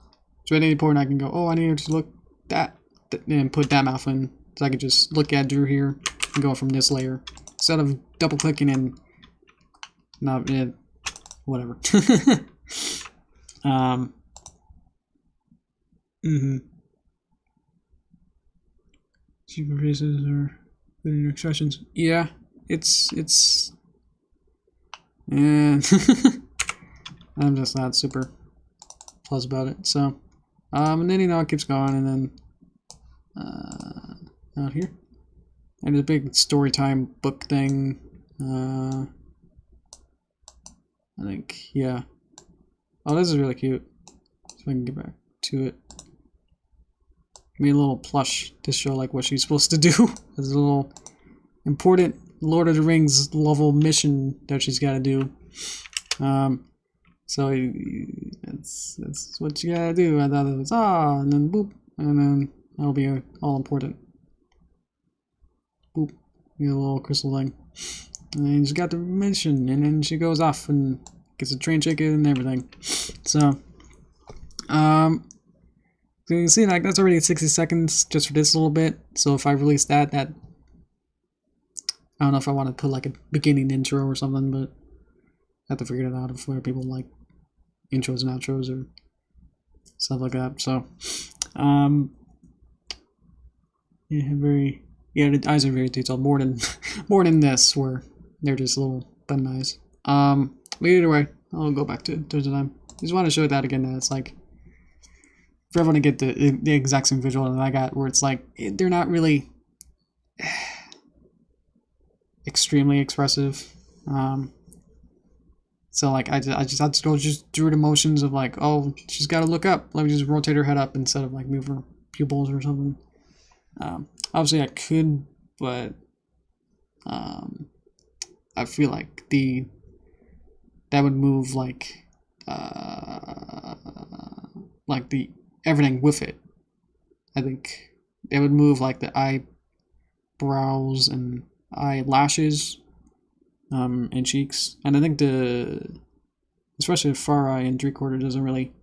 So at any point I can go, oh, I need to look that, and put that mouth in. So I can just look at Drew here and go from this layer instead of double clicking and not whatever. Super faces or putting expressions. Yeah, it's and I'm just not super plus about it. So and then, you know, it keeps going, and then out here, and a big story time book thing. I think, yeah. Oh, this is really cute. So I can get back to it. Made a little plush to show like what she's supposed to do. There's a little important Lord of the Rings level mission that she's got to do. So that's what you gotta do. I thought it was and then boop, and then that'll be all important. Boop, get a little crystal thing, and then she got the mission, and then she goes off and gets a train ticket and everything. So, so you can see, like, that's already 60 seconds just for this little bit. So if I release that I don't know if I want to put like a beginning intro or something, but I have to figure it out of where people like intros and outros or stuff like that. So, yeah, the eyes are very detailed, more than this, where they're just little button eyes. But either way, I'll go back to the time. Just want to show that again, that it's like, for everyone to get the exact same visual that I got, where it's like, they're not really extremely expressive. So like, I just had to go just through the motions of like, oh, she's got to look up. Let me just rotate her head up instead of like move her pupils or something. Obviously I could, but I feel like that would move like the everything with it. I think it would move like the eyebrows and eyelashes, and cheeks, and I think especially the far eye and 3/4 doesn't really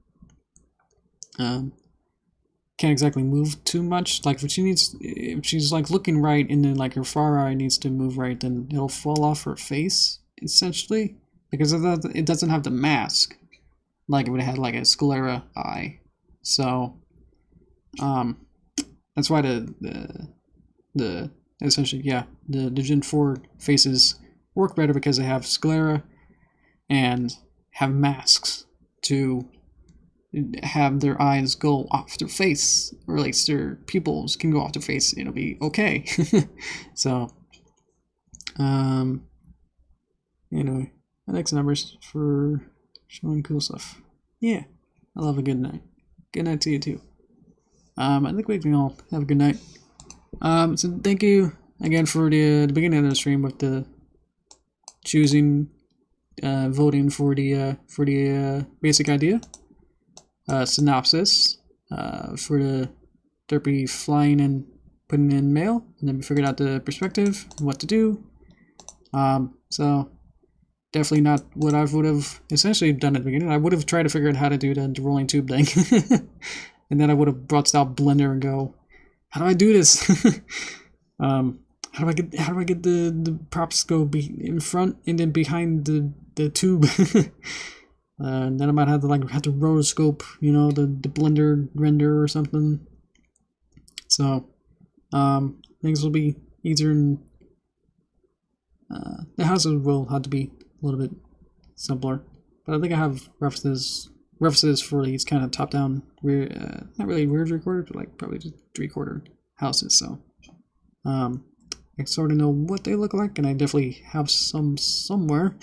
can't exactly move too much. Like if she's like looking right and then like her far eye needs to move right, then it'll fall off her face essentially, because it doesn't have the mask like it would have had like a sclera eye. So that's why the essentially, yeah, the Gen 4 faces work better because they have sclera and have masks to have their eyes go off their face, or at least their pupils can go off their face. It'll be okay. So, anyway, index numbers for showing cool stuff. Yeah, I love a good night. Good night to you too. I think we can all have a good night. So thank you again for the beginning of the stream with the choosing, voting for the basic idea, synopsis, for the Derpy flying and putting in mail, and then we figured out the perspective and what to do. So definitely not what I would have essentially done at the beginning. I would have tried to figure out how to do the rolling tube thing. And then I would have brought out Blender and go, how do I do this? How do I get the props go in front and then behind the tube? And then I might have to rotoscope, the Blender render or something. So things will be easier, and the houses will have to be a little bit simpler. But I think I have references for these kind of top-down, not really weird recorders, but like probably just 3/4 houses. So I sort of know what they look like, and I definitely have some somewhere.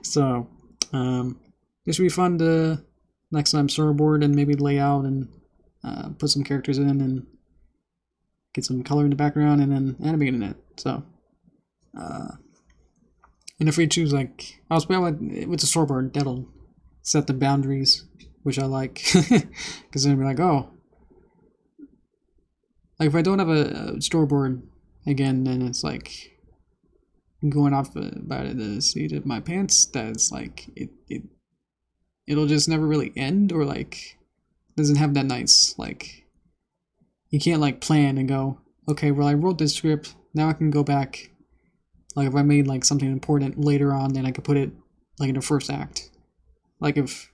So this should be fun to next time storyboard and maybe lay out and put some characters in and get some color in the background and then animating it. So and if we choose with the storyboard, that'll set the boundaries, which I like, because then we're like, oh, like if I don't have a storyboard again, then it's like going off by the seat of my pants. That's like it'll just never really end, or like doesn't have that nice, like, you can't like plan and go, okay, well I wrote this script, now I can go back. Like if I made like something important later on, then I could put it like in the first act. Like if,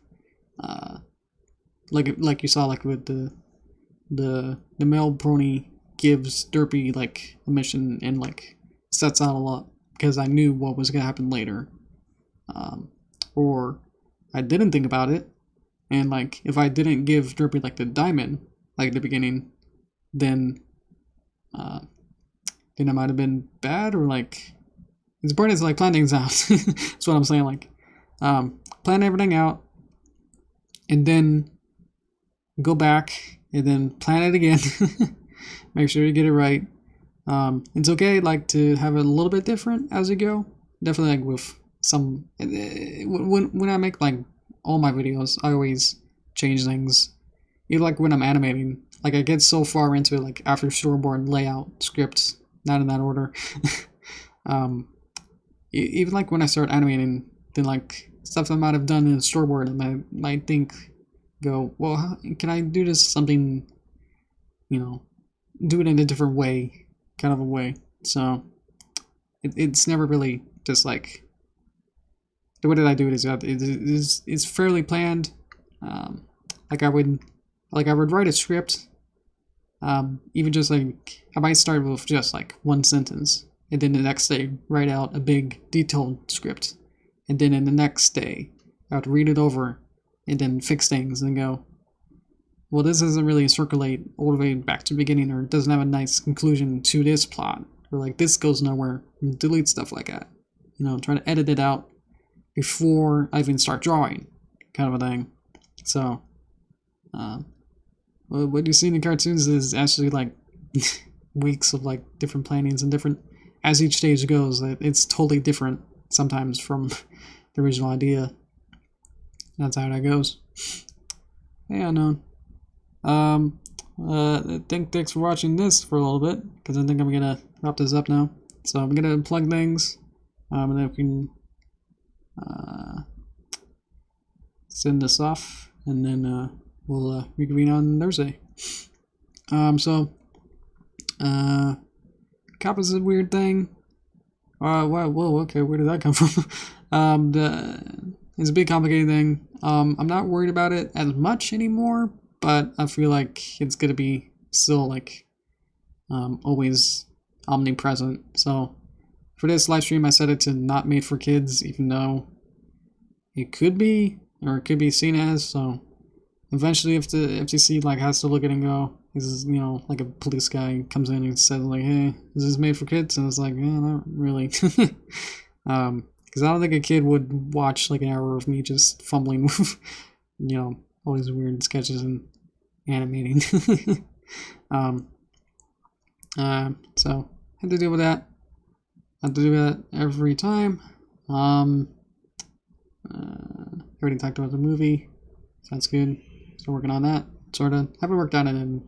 like you saw, like with the male brony gives Derpy like a mission and like sets out a lot because I knew what was gonna happen later, or I didn't think about it, and like if I didn't give Derpy like the diamond like at the beginning, then it might have been bad, or like it's important to like plan things out. That's what I'm saying. Like plan everything out, and then go back and then plan it again. Make sure you get it right. It's okay like to have it a little bit different as you go. Definitely like with some when I make like all my videos, I always change things. Even like when I'm animating, like I get so far into it, like after storyboard, layout, script, not in that order. Even like when I start animating, then like stuff I might have done in a storyboard, and I might think, go, well, how, can I do this something, do it in a different way, kind of a way. So it's never really just like the way that I do it is fairly planned. Like I would write a script. Even just like I might start with just like one sentence, and then the next day write out a big detailed script, and then in the next day I would read it over and then fix things and go, well, this doesn't really circulate all the way back to the beginning, or it doesn't have a nice conclusion to this plot, or like this goes nowhere, and delete stuff like that. Trying to edit it out before I even start drawing, kind of a thing. So what you see in the cartoons is actually like weeks of like different plannings and different, as each stage goes, it's totally different sometimes from the original idea. That's how that goes. Yeah, no. Thanks for watching this for a little bit, because I think I'm gonna wrap this up now. So I'm gonna plug things, and then we can send this off, and then we'll reconvene on Thursday. Cop is a weird thing. Whoa, okay, where did that come from? It's a big complicated thing. I'm not worried about it as much anymore, but I feel like it's gonna be still like always omnipresent. So for this live stream, I set it to not made for kids, even though it could be, or it could be seen as. So eventually, if the FTC like has to look at it and go, this is, you know, like a police guy comes in and says like, hey, is this made for kids? And it's like, yeah, not really. Because I don't think a kid would watch like an hour of me just fumbling with, you know, all these weird sketches and animating. So had to deal with that. Had to do that every time. Already talked about the movie. Sounds good. Still working on that. Sorta. Haven't worked on it in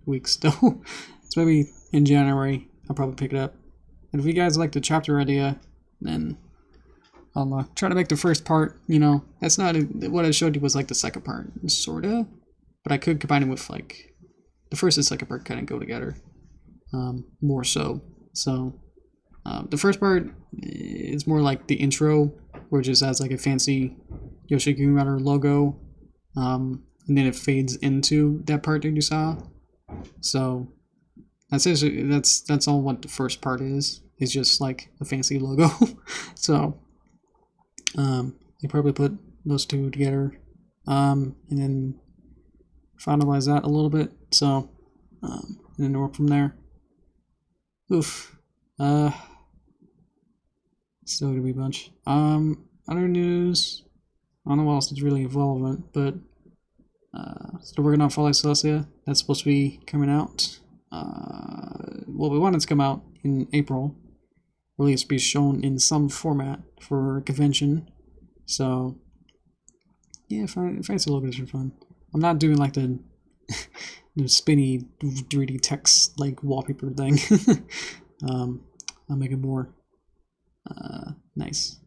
weeks still. So maybe in January I'll probably pick it up. And if you guys like the chapter idea, then I'll try to make the first part. You know, that's not what I showed you was like the second part, sorta. But I could combine it with like the first and second part kind of go together. More so. So the first part is more like the intro, where it just has like a fancy Yoshi Greenwater logo, and then it fades into that part that you saw. So that's all what the first part is. It's just like a fancy logo. So you probably put those two together, and then finalize that a little bit. So and then work from there. Oof. Still gonna be a bunch. Other news. I don't know what else is really relevant, but still working on Fall Celestia. That's supposed to be coming out. Well, we want it to come out in April, or at least be shown in some format for a convention. So yeah, fancy logos are fun. I'm not doing like the spinny 3D text like wallpaper thing. I'll make it more nice.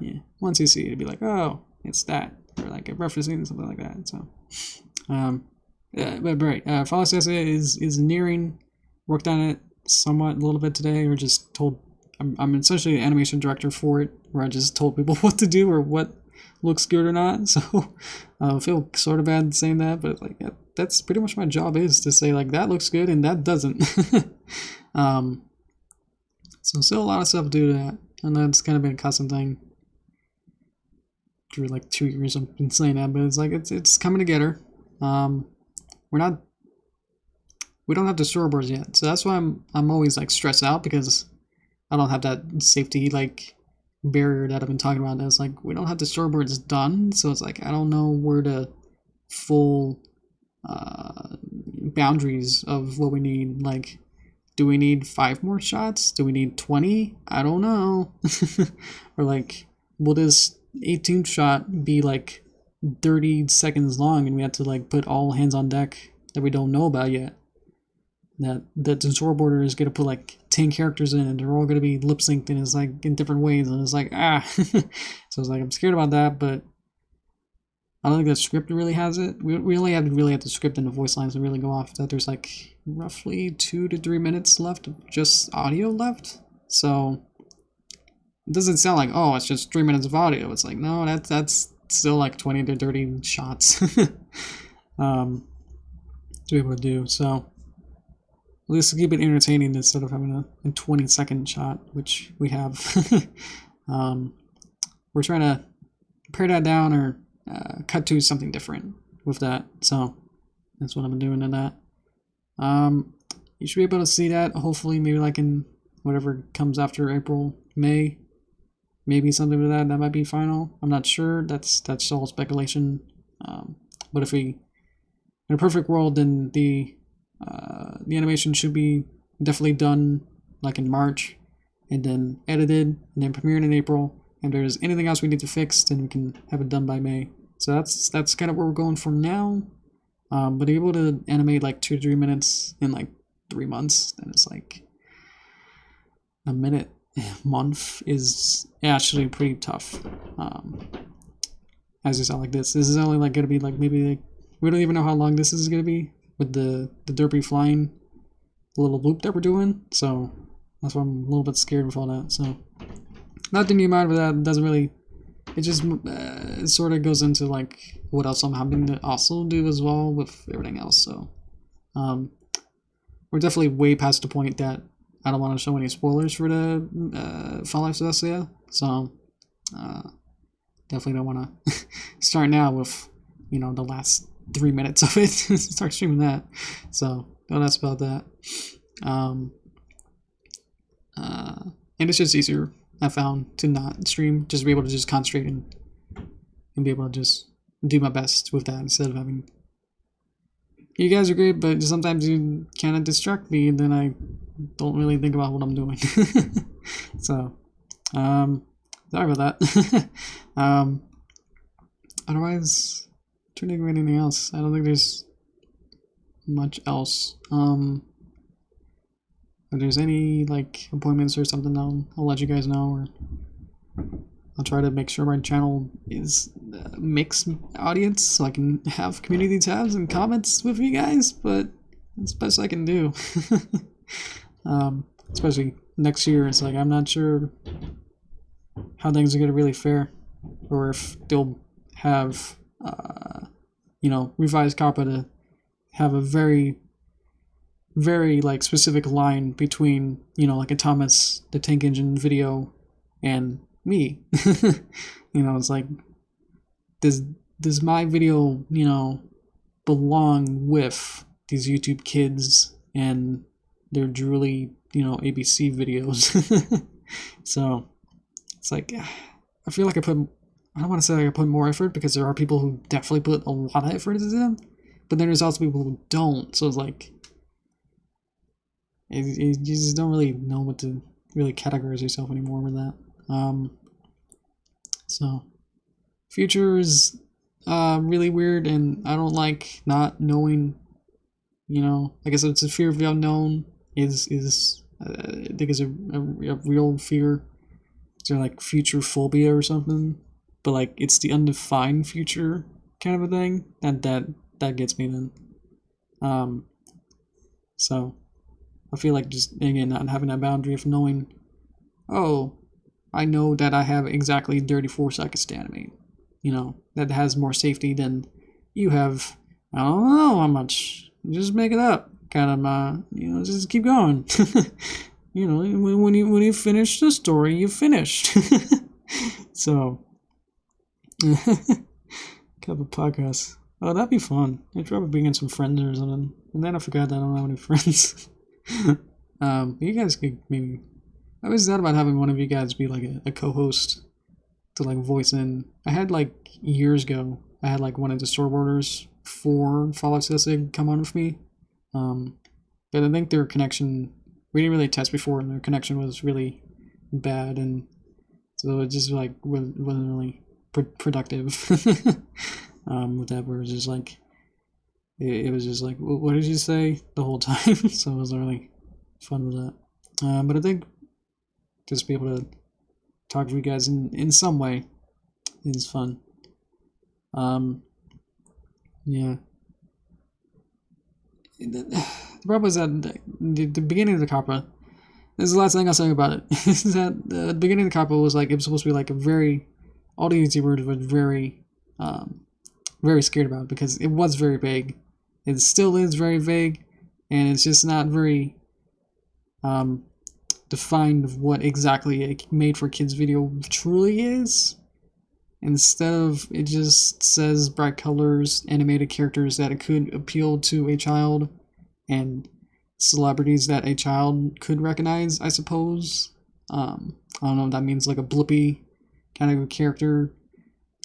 Yeah, once you see it, it'll be like, oh, it's that, or like referencing something like that. So, but right, Fall Celestia is nearing. Worked on it somewhat a little bit today, or just told. I'm essentially the animation director for it, where I just told people what to do or what looks good or not. So I feel sort of bad saying that, but like that's pretty much my job, is to say like that looks good and that doesn't. So still a lot of stuff to do to that, and that's kind of been a constant thing for like 2 years. I've been saying that, but it's like it's coming together. We don't have the storyboards yet, so that's why I'm always like stressed out, because I don't have that safety like barrier that I've been talking about. That's like we don't have the storyboards done, so it's like I don't know where the full boundaries of what we need. Like, do we need 5 more shots? Do we need 20? I don't know. Or like, will this 18th shot be like 30 seconds long, and we have to like put all hands on deck that we don't know about yet? That the storyboarder is gonna put like 10 characters in, and they're all gonna be lip synced, and it's like in different ways, and it's like So it's like I'm scared about that, but I don't think the script really has it. We only have the script and the voice lines to really go off. That there's like roughly 2 to 3 minutes left of just audio left. So it doesn't sound like, oh, it's just 3 minutes of audio. It's like, no, that's still like 20 to 30 shots to be able to do. So at least to keep it entertaining instead of having a 20-second shot, which we have. We're trying to pare that down, or cut to something different with that. So that's what I've been doing in that. You should be able to see that hopefully maybe like in whatever comes after April, May. Maybe something with that might be final. I'm not sure. That's all speculation. But if we, in a perfect world, then the animation should be definitely done like in March, and then edited, and then premiered in April. And if there's anything else we need to fix, then we can have it done by May. So that's kind of where we're going for now. But able to animate like 2 to 3 minutes in like 3 months, then it's like a month is actually pretty tough. As you saw, like this is only like gonna be like maybe like, we don't even know how long this is gonna be with the Derpy flying little loop that we're doing. So that's why I'm a little bit scared with all that. So nothing you mind with that. Doesn't really. It just it sort of goes into like what else I'm having to also do as well with everything else. So we're definitely way past the point that I don't want to show any spoilers for the Fall Celestia. So definitely don't want to start now with, you know, the last 3 minutes of it. Start streaming that. So don't ask about that. And it's just easier, I found, to not stream, just be able to just concentrate and be able to just do my best with that instead of having. You guys are great, but sometimes you kind of distract me, and then I don't really think about what I'm doing. So, sorry about that. Otherwise, trying to think of anything else. I don't think there's much else. If there's any like appointments or something, I'll let you guys know, or I'll try to make sure my channel is a mixed audience so I can have community tabs and comments with you guys, but it's the best I can do. Especially next year, it's like I'm not sure how things are going to really fare, or if they'll have, you know, revised COPPA to have a very like specific line between, you know, like a Thomas the Tank Engine video and me. You know, it's like, does my video, you know, belong with these YouTube kids and their drooly, you know, ABC videos? So it's like, I feel like I don't want to say I put more effort, because there are people who definitely put a lot of effort into them, but then there's also people who don't. So it's like, you just don't really know what to really categorize yourself anymore with that. So future is really weird, and I don't like not knowing. You know, I guess it's a fear of the unknown. I think is a real fear. Is there like future phobia or something? But like it's the undefined future kind of a thing that gets me then. So I feel like just, again, not having that boundary of knowing, oh, I know that I have exactly 34 seconds to animate. You know, that has more safety than you have. I don't know how much. Just make it up. Kind of, you know, just keep going. You know, when you finish the story, you finished. So, couple podcasts. Oh, that'd be fun. I'd probably bring in some friends or something. And then I forgot that I don't have any friends. You guys could maybe. I was thought about having one of you guys be like a co-host to like voice in. I had like years ago. I had like one of the storyboarders for Fallout 76 come on with me. But I think their connection, we didn't really test before, and their connection was really bad, and so it just like wasn't really productive. With that, where it was just like it was just like, what did you say the whole time? So it was really fun with that. But I think just be able to talk to you guys in some way is fun. Yeah. The problem was that the beginning of the COPPA, this is the last thing I'll say about it, is that the beginning of the COPPA was like, it was supposed to be like a very, all the YouTubers were very, very scared about it, because it was very vague. It still is very vague, and it's just not very defined of what exactly a made for kids video truly is. Instead of, it just says bright colors, animated characters that it could appeal to a child, and celebrities that a child could recognize, I suppose. I don't know if that means like a Blippi kind of a character.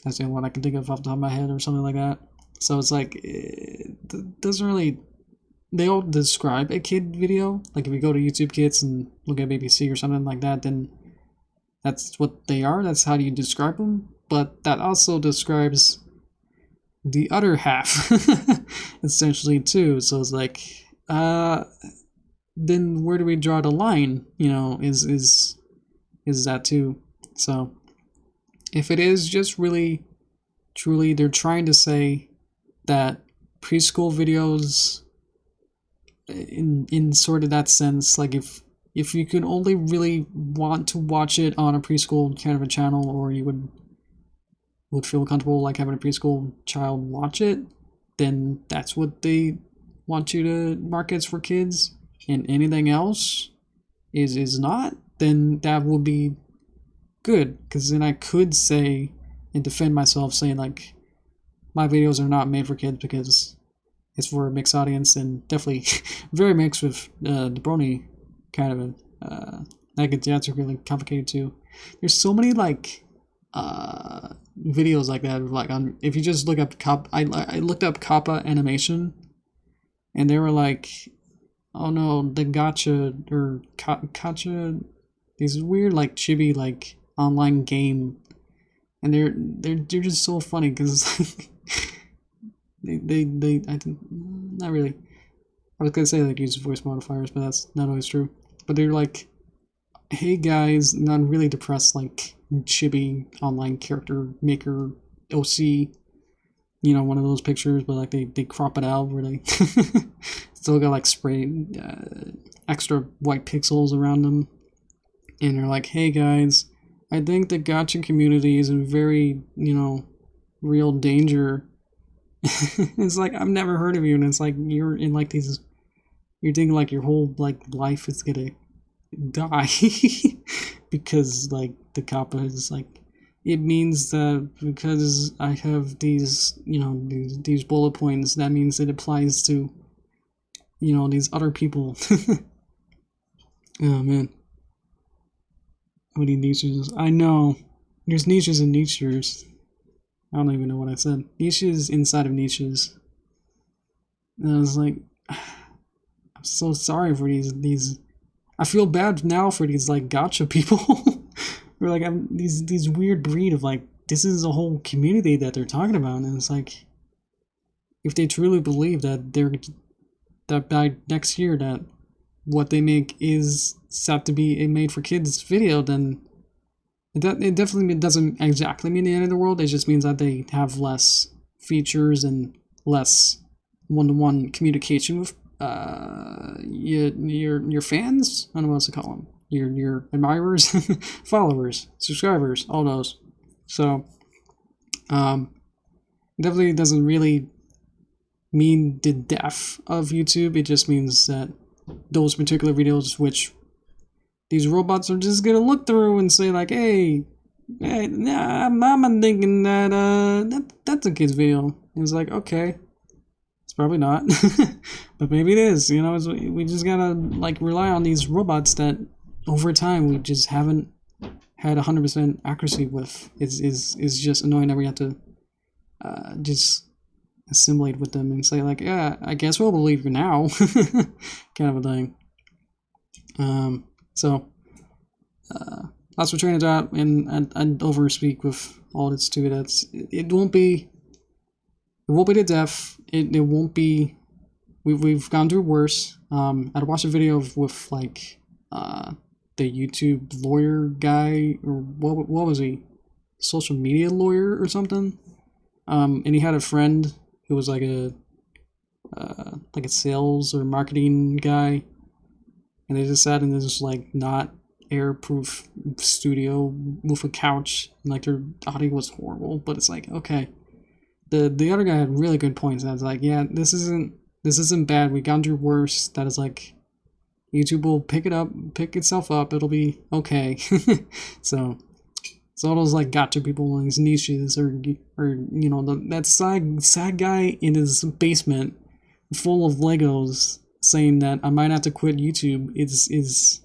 That's the only one I can think of off the top of my head, or something like that. So it's like, it doesn't really, they all describe a kid video. Like if you go to YouTube Kids and look at BBC or something like that, then that's what they are. That's how you describe them. But that also describes the other half, essentially, too. So it's like, then where do we draw the line? You know, is that too? So if it is just really, truly, they're trying to say that preschool videos, in sort of that sense, like if you could only really want to watch it on a preschool kind of a channel, or you would feel comfortable like having a preschool child watch it, then that's what they want you to market as for kids, and anything else is not, then that will be good, because then I could say and defend myself, saying like my videos are not made for kids because it's for a mixed audience, and definitely very mixed with the brony kind of a that's really complicated too. There's so many like videos like that, like on if you just look up I looked up Kappa animation, and they were like, oh no, the gotcha or gotcha, these weird like chibi like online game, and they're just so funny because they I think not really. I was gonna say like use voice modifiers, but that's not always true. But they're like, hey guys, not really depressed like chibi online character maker OC, you know, one of those pictures, but like they crop it out where they still got like spray extra white pixels around them, and they're like, hey guys, I think the gacha community is in very, you know, real danger. It's like, I've never heard of you, and it's like you're in like these, you're thinking like your whole like life is gonna die because like the kappa is like, it means that because I have these, you know, these bullet points, that means it applies to, you know, these other people. Oh man, what are niches? I know there's niches and niches. I don't even know what I said. Niches inside of niches. And I was like, I'm so sorry for these. I feel bad now for these like gotcha people. Or like I'm these weird breed of like, this is a whole community that they're talking about, and it's like, if they truly believe that that by next year that what they make is set to be a made for kids video, then it definitely doesn't exactly mean the end of the world. It just means that they have less features and less one-to-one communication with your fans. I don't know what else to call them. Your admirers, followers, subscribers, all those. So definitely doesn't really mean the death of YouTube. It just means that those particular videos, which these robots are just gonna look through and say like, hey, nah, I'm thinking that that's a kid's video. It's like, okay, it's probably not, but maybe it is. You know, we just gotta like rely on these robots that over time we just haven't had 100% accuracy with. Is just annoying that we have to just assimilate with them and say like, yeah, I guess we'll believe you now, kind of a thing. So lots of trainers out, and I'd overspeak with all this too. It won't be the death. It won't be. We've gone through worse. I'd watched a video with like the YouTube lawyer guy, or what was he? Social media lawyer or something. And he had a friend who was like a sales or marketing guy, and they just sat in this like not airproof studio with a couch, and like their audio was horrible. But it's like, okay, the other guy had really good points. I was like, yeah, this isn't bad. We've gone through worse. That is like, YouTube will pick itself up. It'll be okay. So all those like gotcha people in these niches, or you know, that sad guy in his basement full of Legos saying that I might have to quit YouTube is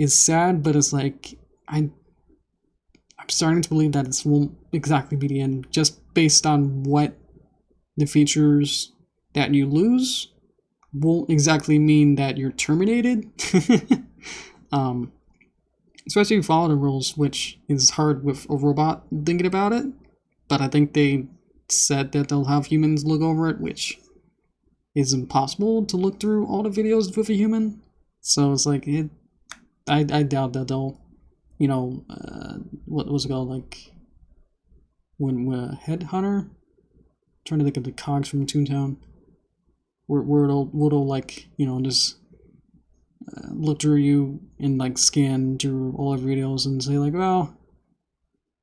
sad, but it's like I'm starting to believe that this won't exactly be the end, just based on what the features that you lose won't exactly mean that you're terminated. Especially if you follow the rules, which is hard with a robot thinking about it. But I think they said that they'll have humans look over it, which is impossible to look through all the videos with a human. So it's like, I doubt that they'll, you know, what was it called, like when Headhunter? I'm trying to think of the cogs from Toontown, where it'll like, you know, just look through you and like scan through all of your videos and say like, well,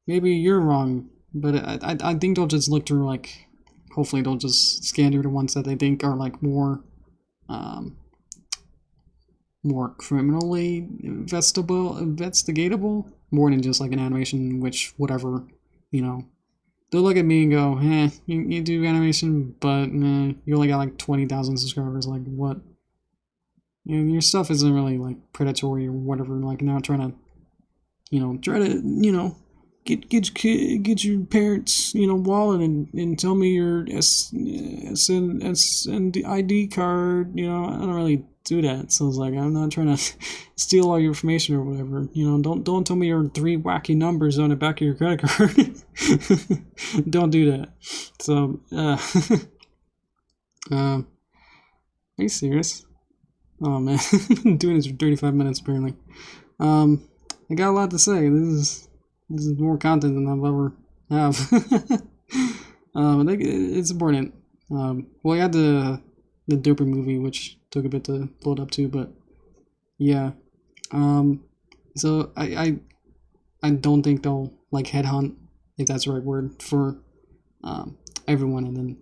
maybe you're wrong, but I think they'll just look through, like, hopefully they'll just scan through the ones that they think are like more criminally investigatable, more than just like an animation, which whatever, you know, they'll look at me and go, you do animation, but you only got like 20,000 subscribers. Like, what? You know, your stuff isn't really like predatory or whatever. Like, not trying to, try to, get your parents, wallet and tell me your ID card. I don't really do that. So it's like, I'm not trying to steal all your information or whatever. Don't tell me your 3 wacky numbers on the back of your credit card. Don't do that. So, are you serious? Oh man, I've been doing this for 35 minutes apparently. I got a lot to say. This is more content than I've ever have. I think it's important. We had the Derpy movie, which took a bit to load up to, but yeah. So I don't think they'll like headhunt, if that's the right word, for everyone, and then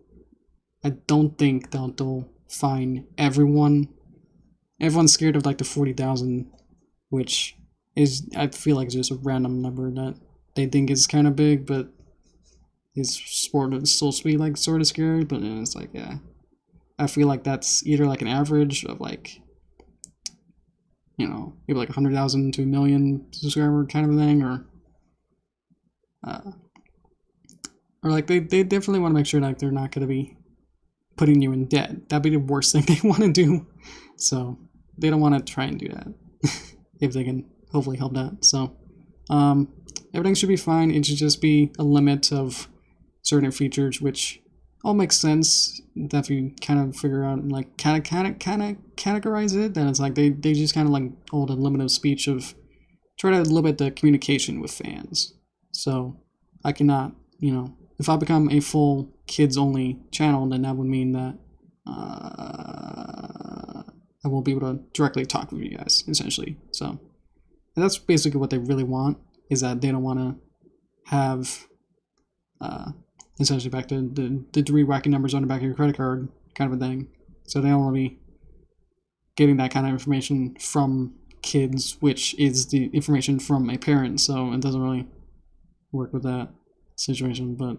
I don't think they'll find everyone. Everyone's scared of like the 40,000, which is, I feel like, it's just a random number that they think is kind of big, but it's supposed to be like sort of scary. But it's like, yeah, I feel like that's either like an average of like, maybe like 100,000 to 1,000,000 subscriber kind of thing, or like they definitely want to make sure like they're not going to be putting you in debt. That'd be the worst thing they want to do. So they don't want to try and do that if they can hopefully help that. So everything should be fine. It should just be a limit of certain features, which all makes sense if you kind of figure out, like, kind of categorize it. Then it's like they just kind of like hold a limit of speech of try to limit the communication with fans. So I cannot, if I become a full kids only channel, then that would mean that I won't be able to directly talk with you guys, essentially. So that's basically what they really want, is that they don't want to have essentially back to the 3 wacky numbers on the back of your credit card kind of a thing. So they don't want to be getting that kind of information from kids, which is the information from a parent. So it doesn't really work with that situation. But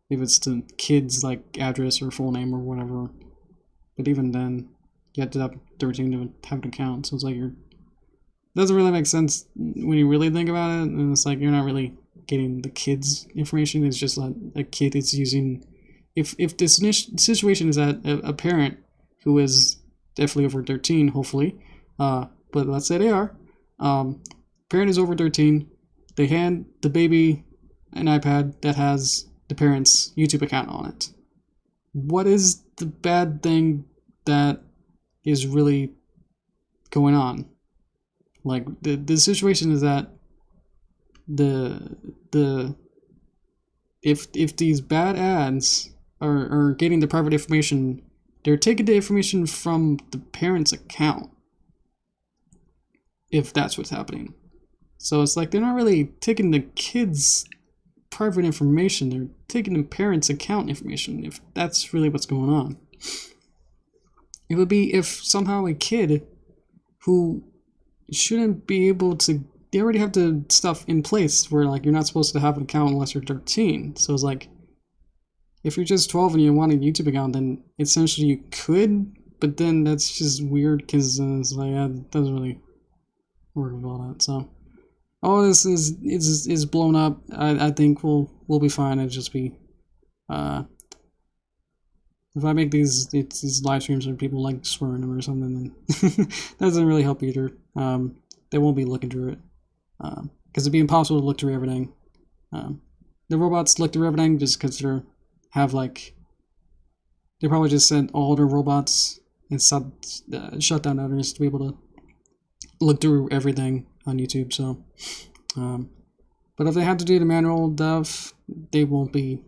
if it's the kid's like address or full name or whatever, but even then, you have to have 13 to have an account. So it's like it doesn't really make sense when you really think about it. And it's like you're not really getting the kid's information. It's just like a kid is using. If this situation is that a parent who is definitely over 13, hopefully, but let's say they are, parent is over 13, they hand the baby an iPad that has the parent's YouTube account on it. What is the bad thing that is really going on? Like the situation is that if these bad ads are getting the private information, they're taking the information from the parent's account, if that's what's happening. So it's like they're not really taking the kids' private information, they're taking the parents' account information, if that's really what's going on. It would be if somehow a kid who shouldn't be able to, they already have the stuff in place where like you're not supposed to have an account unless you're 13. So it's like, if you're just 12 and you want a YouTube account, then essentially you could, but then that's just weird because it's like, it doesn't really work with all that. So all this is blown up. I think we'll be fine. It'll just be if I make these live streams where people like swearing them or something, then that doesn't really help either. They won't be looking through it because it'd be impossible to look through everything. The robots look through everything just because they probably just sent all their robots and shut down others to be able to look through everything on YouTube. So, but if they have to do the manual stuff, they won't be,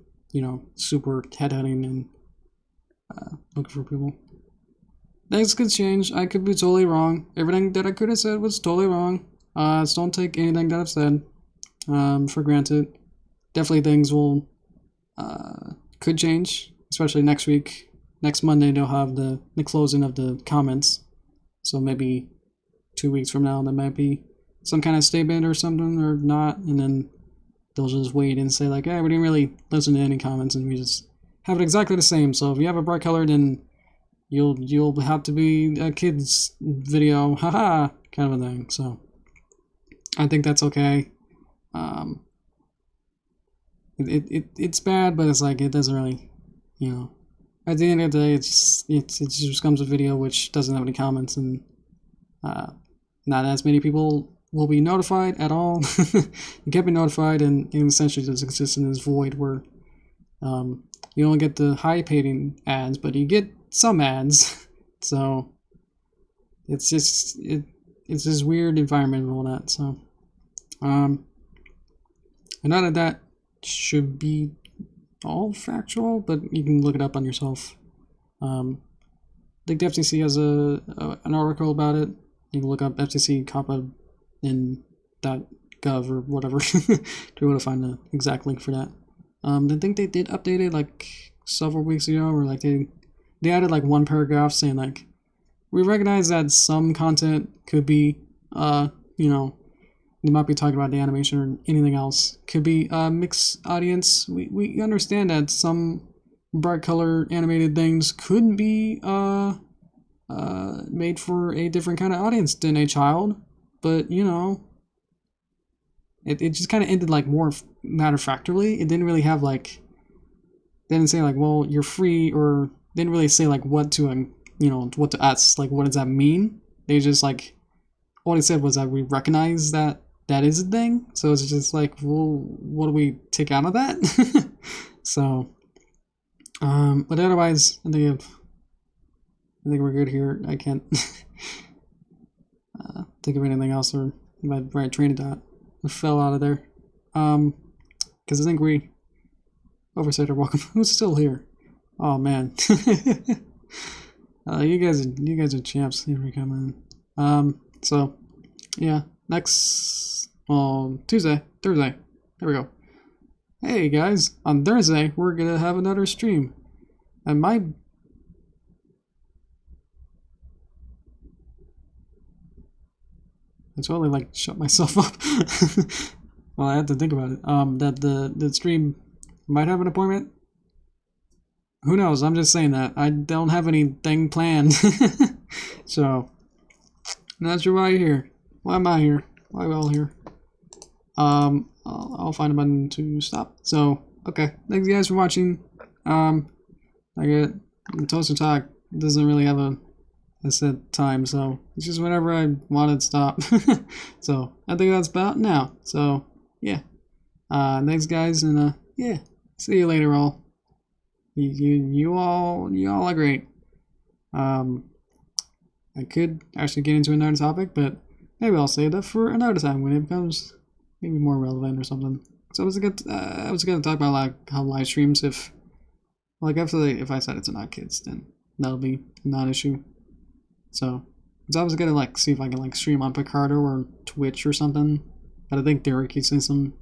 super headhunting and looking for people. Things could change. I could be totally wrong. Everything that I could have said was totally wrong. So don't take anything that I've said for granted. Definitely things could change, especially next week. Next Monday they'll have the closing of the comments. So maybe 2 weeks from now there might be some kind of statement or something or not, and then they'll just wait and say like, "Hey, we didn't really listen to any comments, and we just have it exactly the same." So if you have a bright color, then you'll have to be a kid's video, haha, kind of a thing. So I think that's okay. It's bad, but it's like it doesn't really, you know. At the end of the day, it just becomes a video which doesn't have any comments, and not as many people will be notified at all. You can't be notified, and essentially just exists in this void where you don't get the high-paying ads, but you get some ads. So it's just it's this weird environment and all that. So and none of that should be all factual, but you can look it up on yourself. I think the FCC has an article about it. You can look up FCC COPPA in .gov or whatever to be able to find the exact link for that. I think they did update it like several weeks ago, or like they added like one paragraph saying like, we recognize that some content could be you might be talking about the animation or anything else, could be mixed audience. We understand that some bright color animated things could be made for a different kind of audience than a child, but you know, it just kind of ended like more matter-of-factly. It didn't really have like, they didn't say like, well, you're free, or didn't really say like what to what to us, like what does that mean. They just like, all they said was that we recognize that is a thing. So it's just like, well, what do we take out of that? So but otherwise I think we're good here. I can't think of anything else, or my right train of thought fell out of there. Because I think we oversaid our welcome. Who's still here? Oh man. You guys are champs. Here we come in. So yeah, next Thursday. There we go. Hey guys, on Thursday we're gonna have another stream. And I totally like shut myself up. Well, I had to think about it. That the stream might have an appointment. Who knows? I'm just saying that. I don't have anything planned. So not sure why you're here. Why am I here? Why are we all here? I'll find a button to stop. So, okay. Thanks guys for watching. I get Toaster Talk doesn't really have a set time, so it's just whenever I want it to stop. So I think that's about now. So yeah. Thanks guys, and yeah. See you later all. You all are great. I could actually get into another topic, but maybe I'll save that for another time when it becomes maybe more relevant or something. So I was gonna talk about like how live streams, if I said it's not kids, then that'll be a non-issue. So I was gonna like see if I can like stream on Picardo or Twitch or something, but I think their ecosystem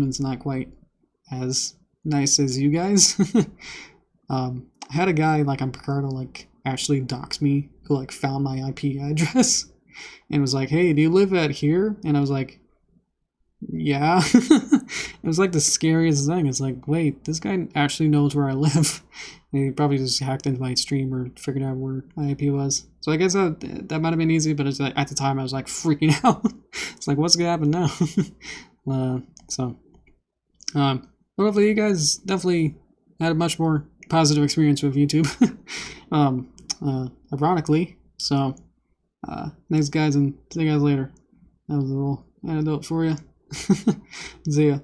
is not quite as nice as you guys. I had a guy like on Picardo like actually dox me, who like found my IP address and was like, "Hey, do you live at here?" And I was like, "Yeah." It was like the scariest thing. It's like, wait, this guy actually knows where I live. And he probably just hacked into my stream or figured out where my IP was. So I guess that might have been easy, but it's like, at the time I was like freaking out. It's like, what's gonna happen now? But hopefully you guys definitely had a much more positive experience with YouTube. Ironically. So thanks guys, and see you guys later. That was a little anecdote for you. See ya.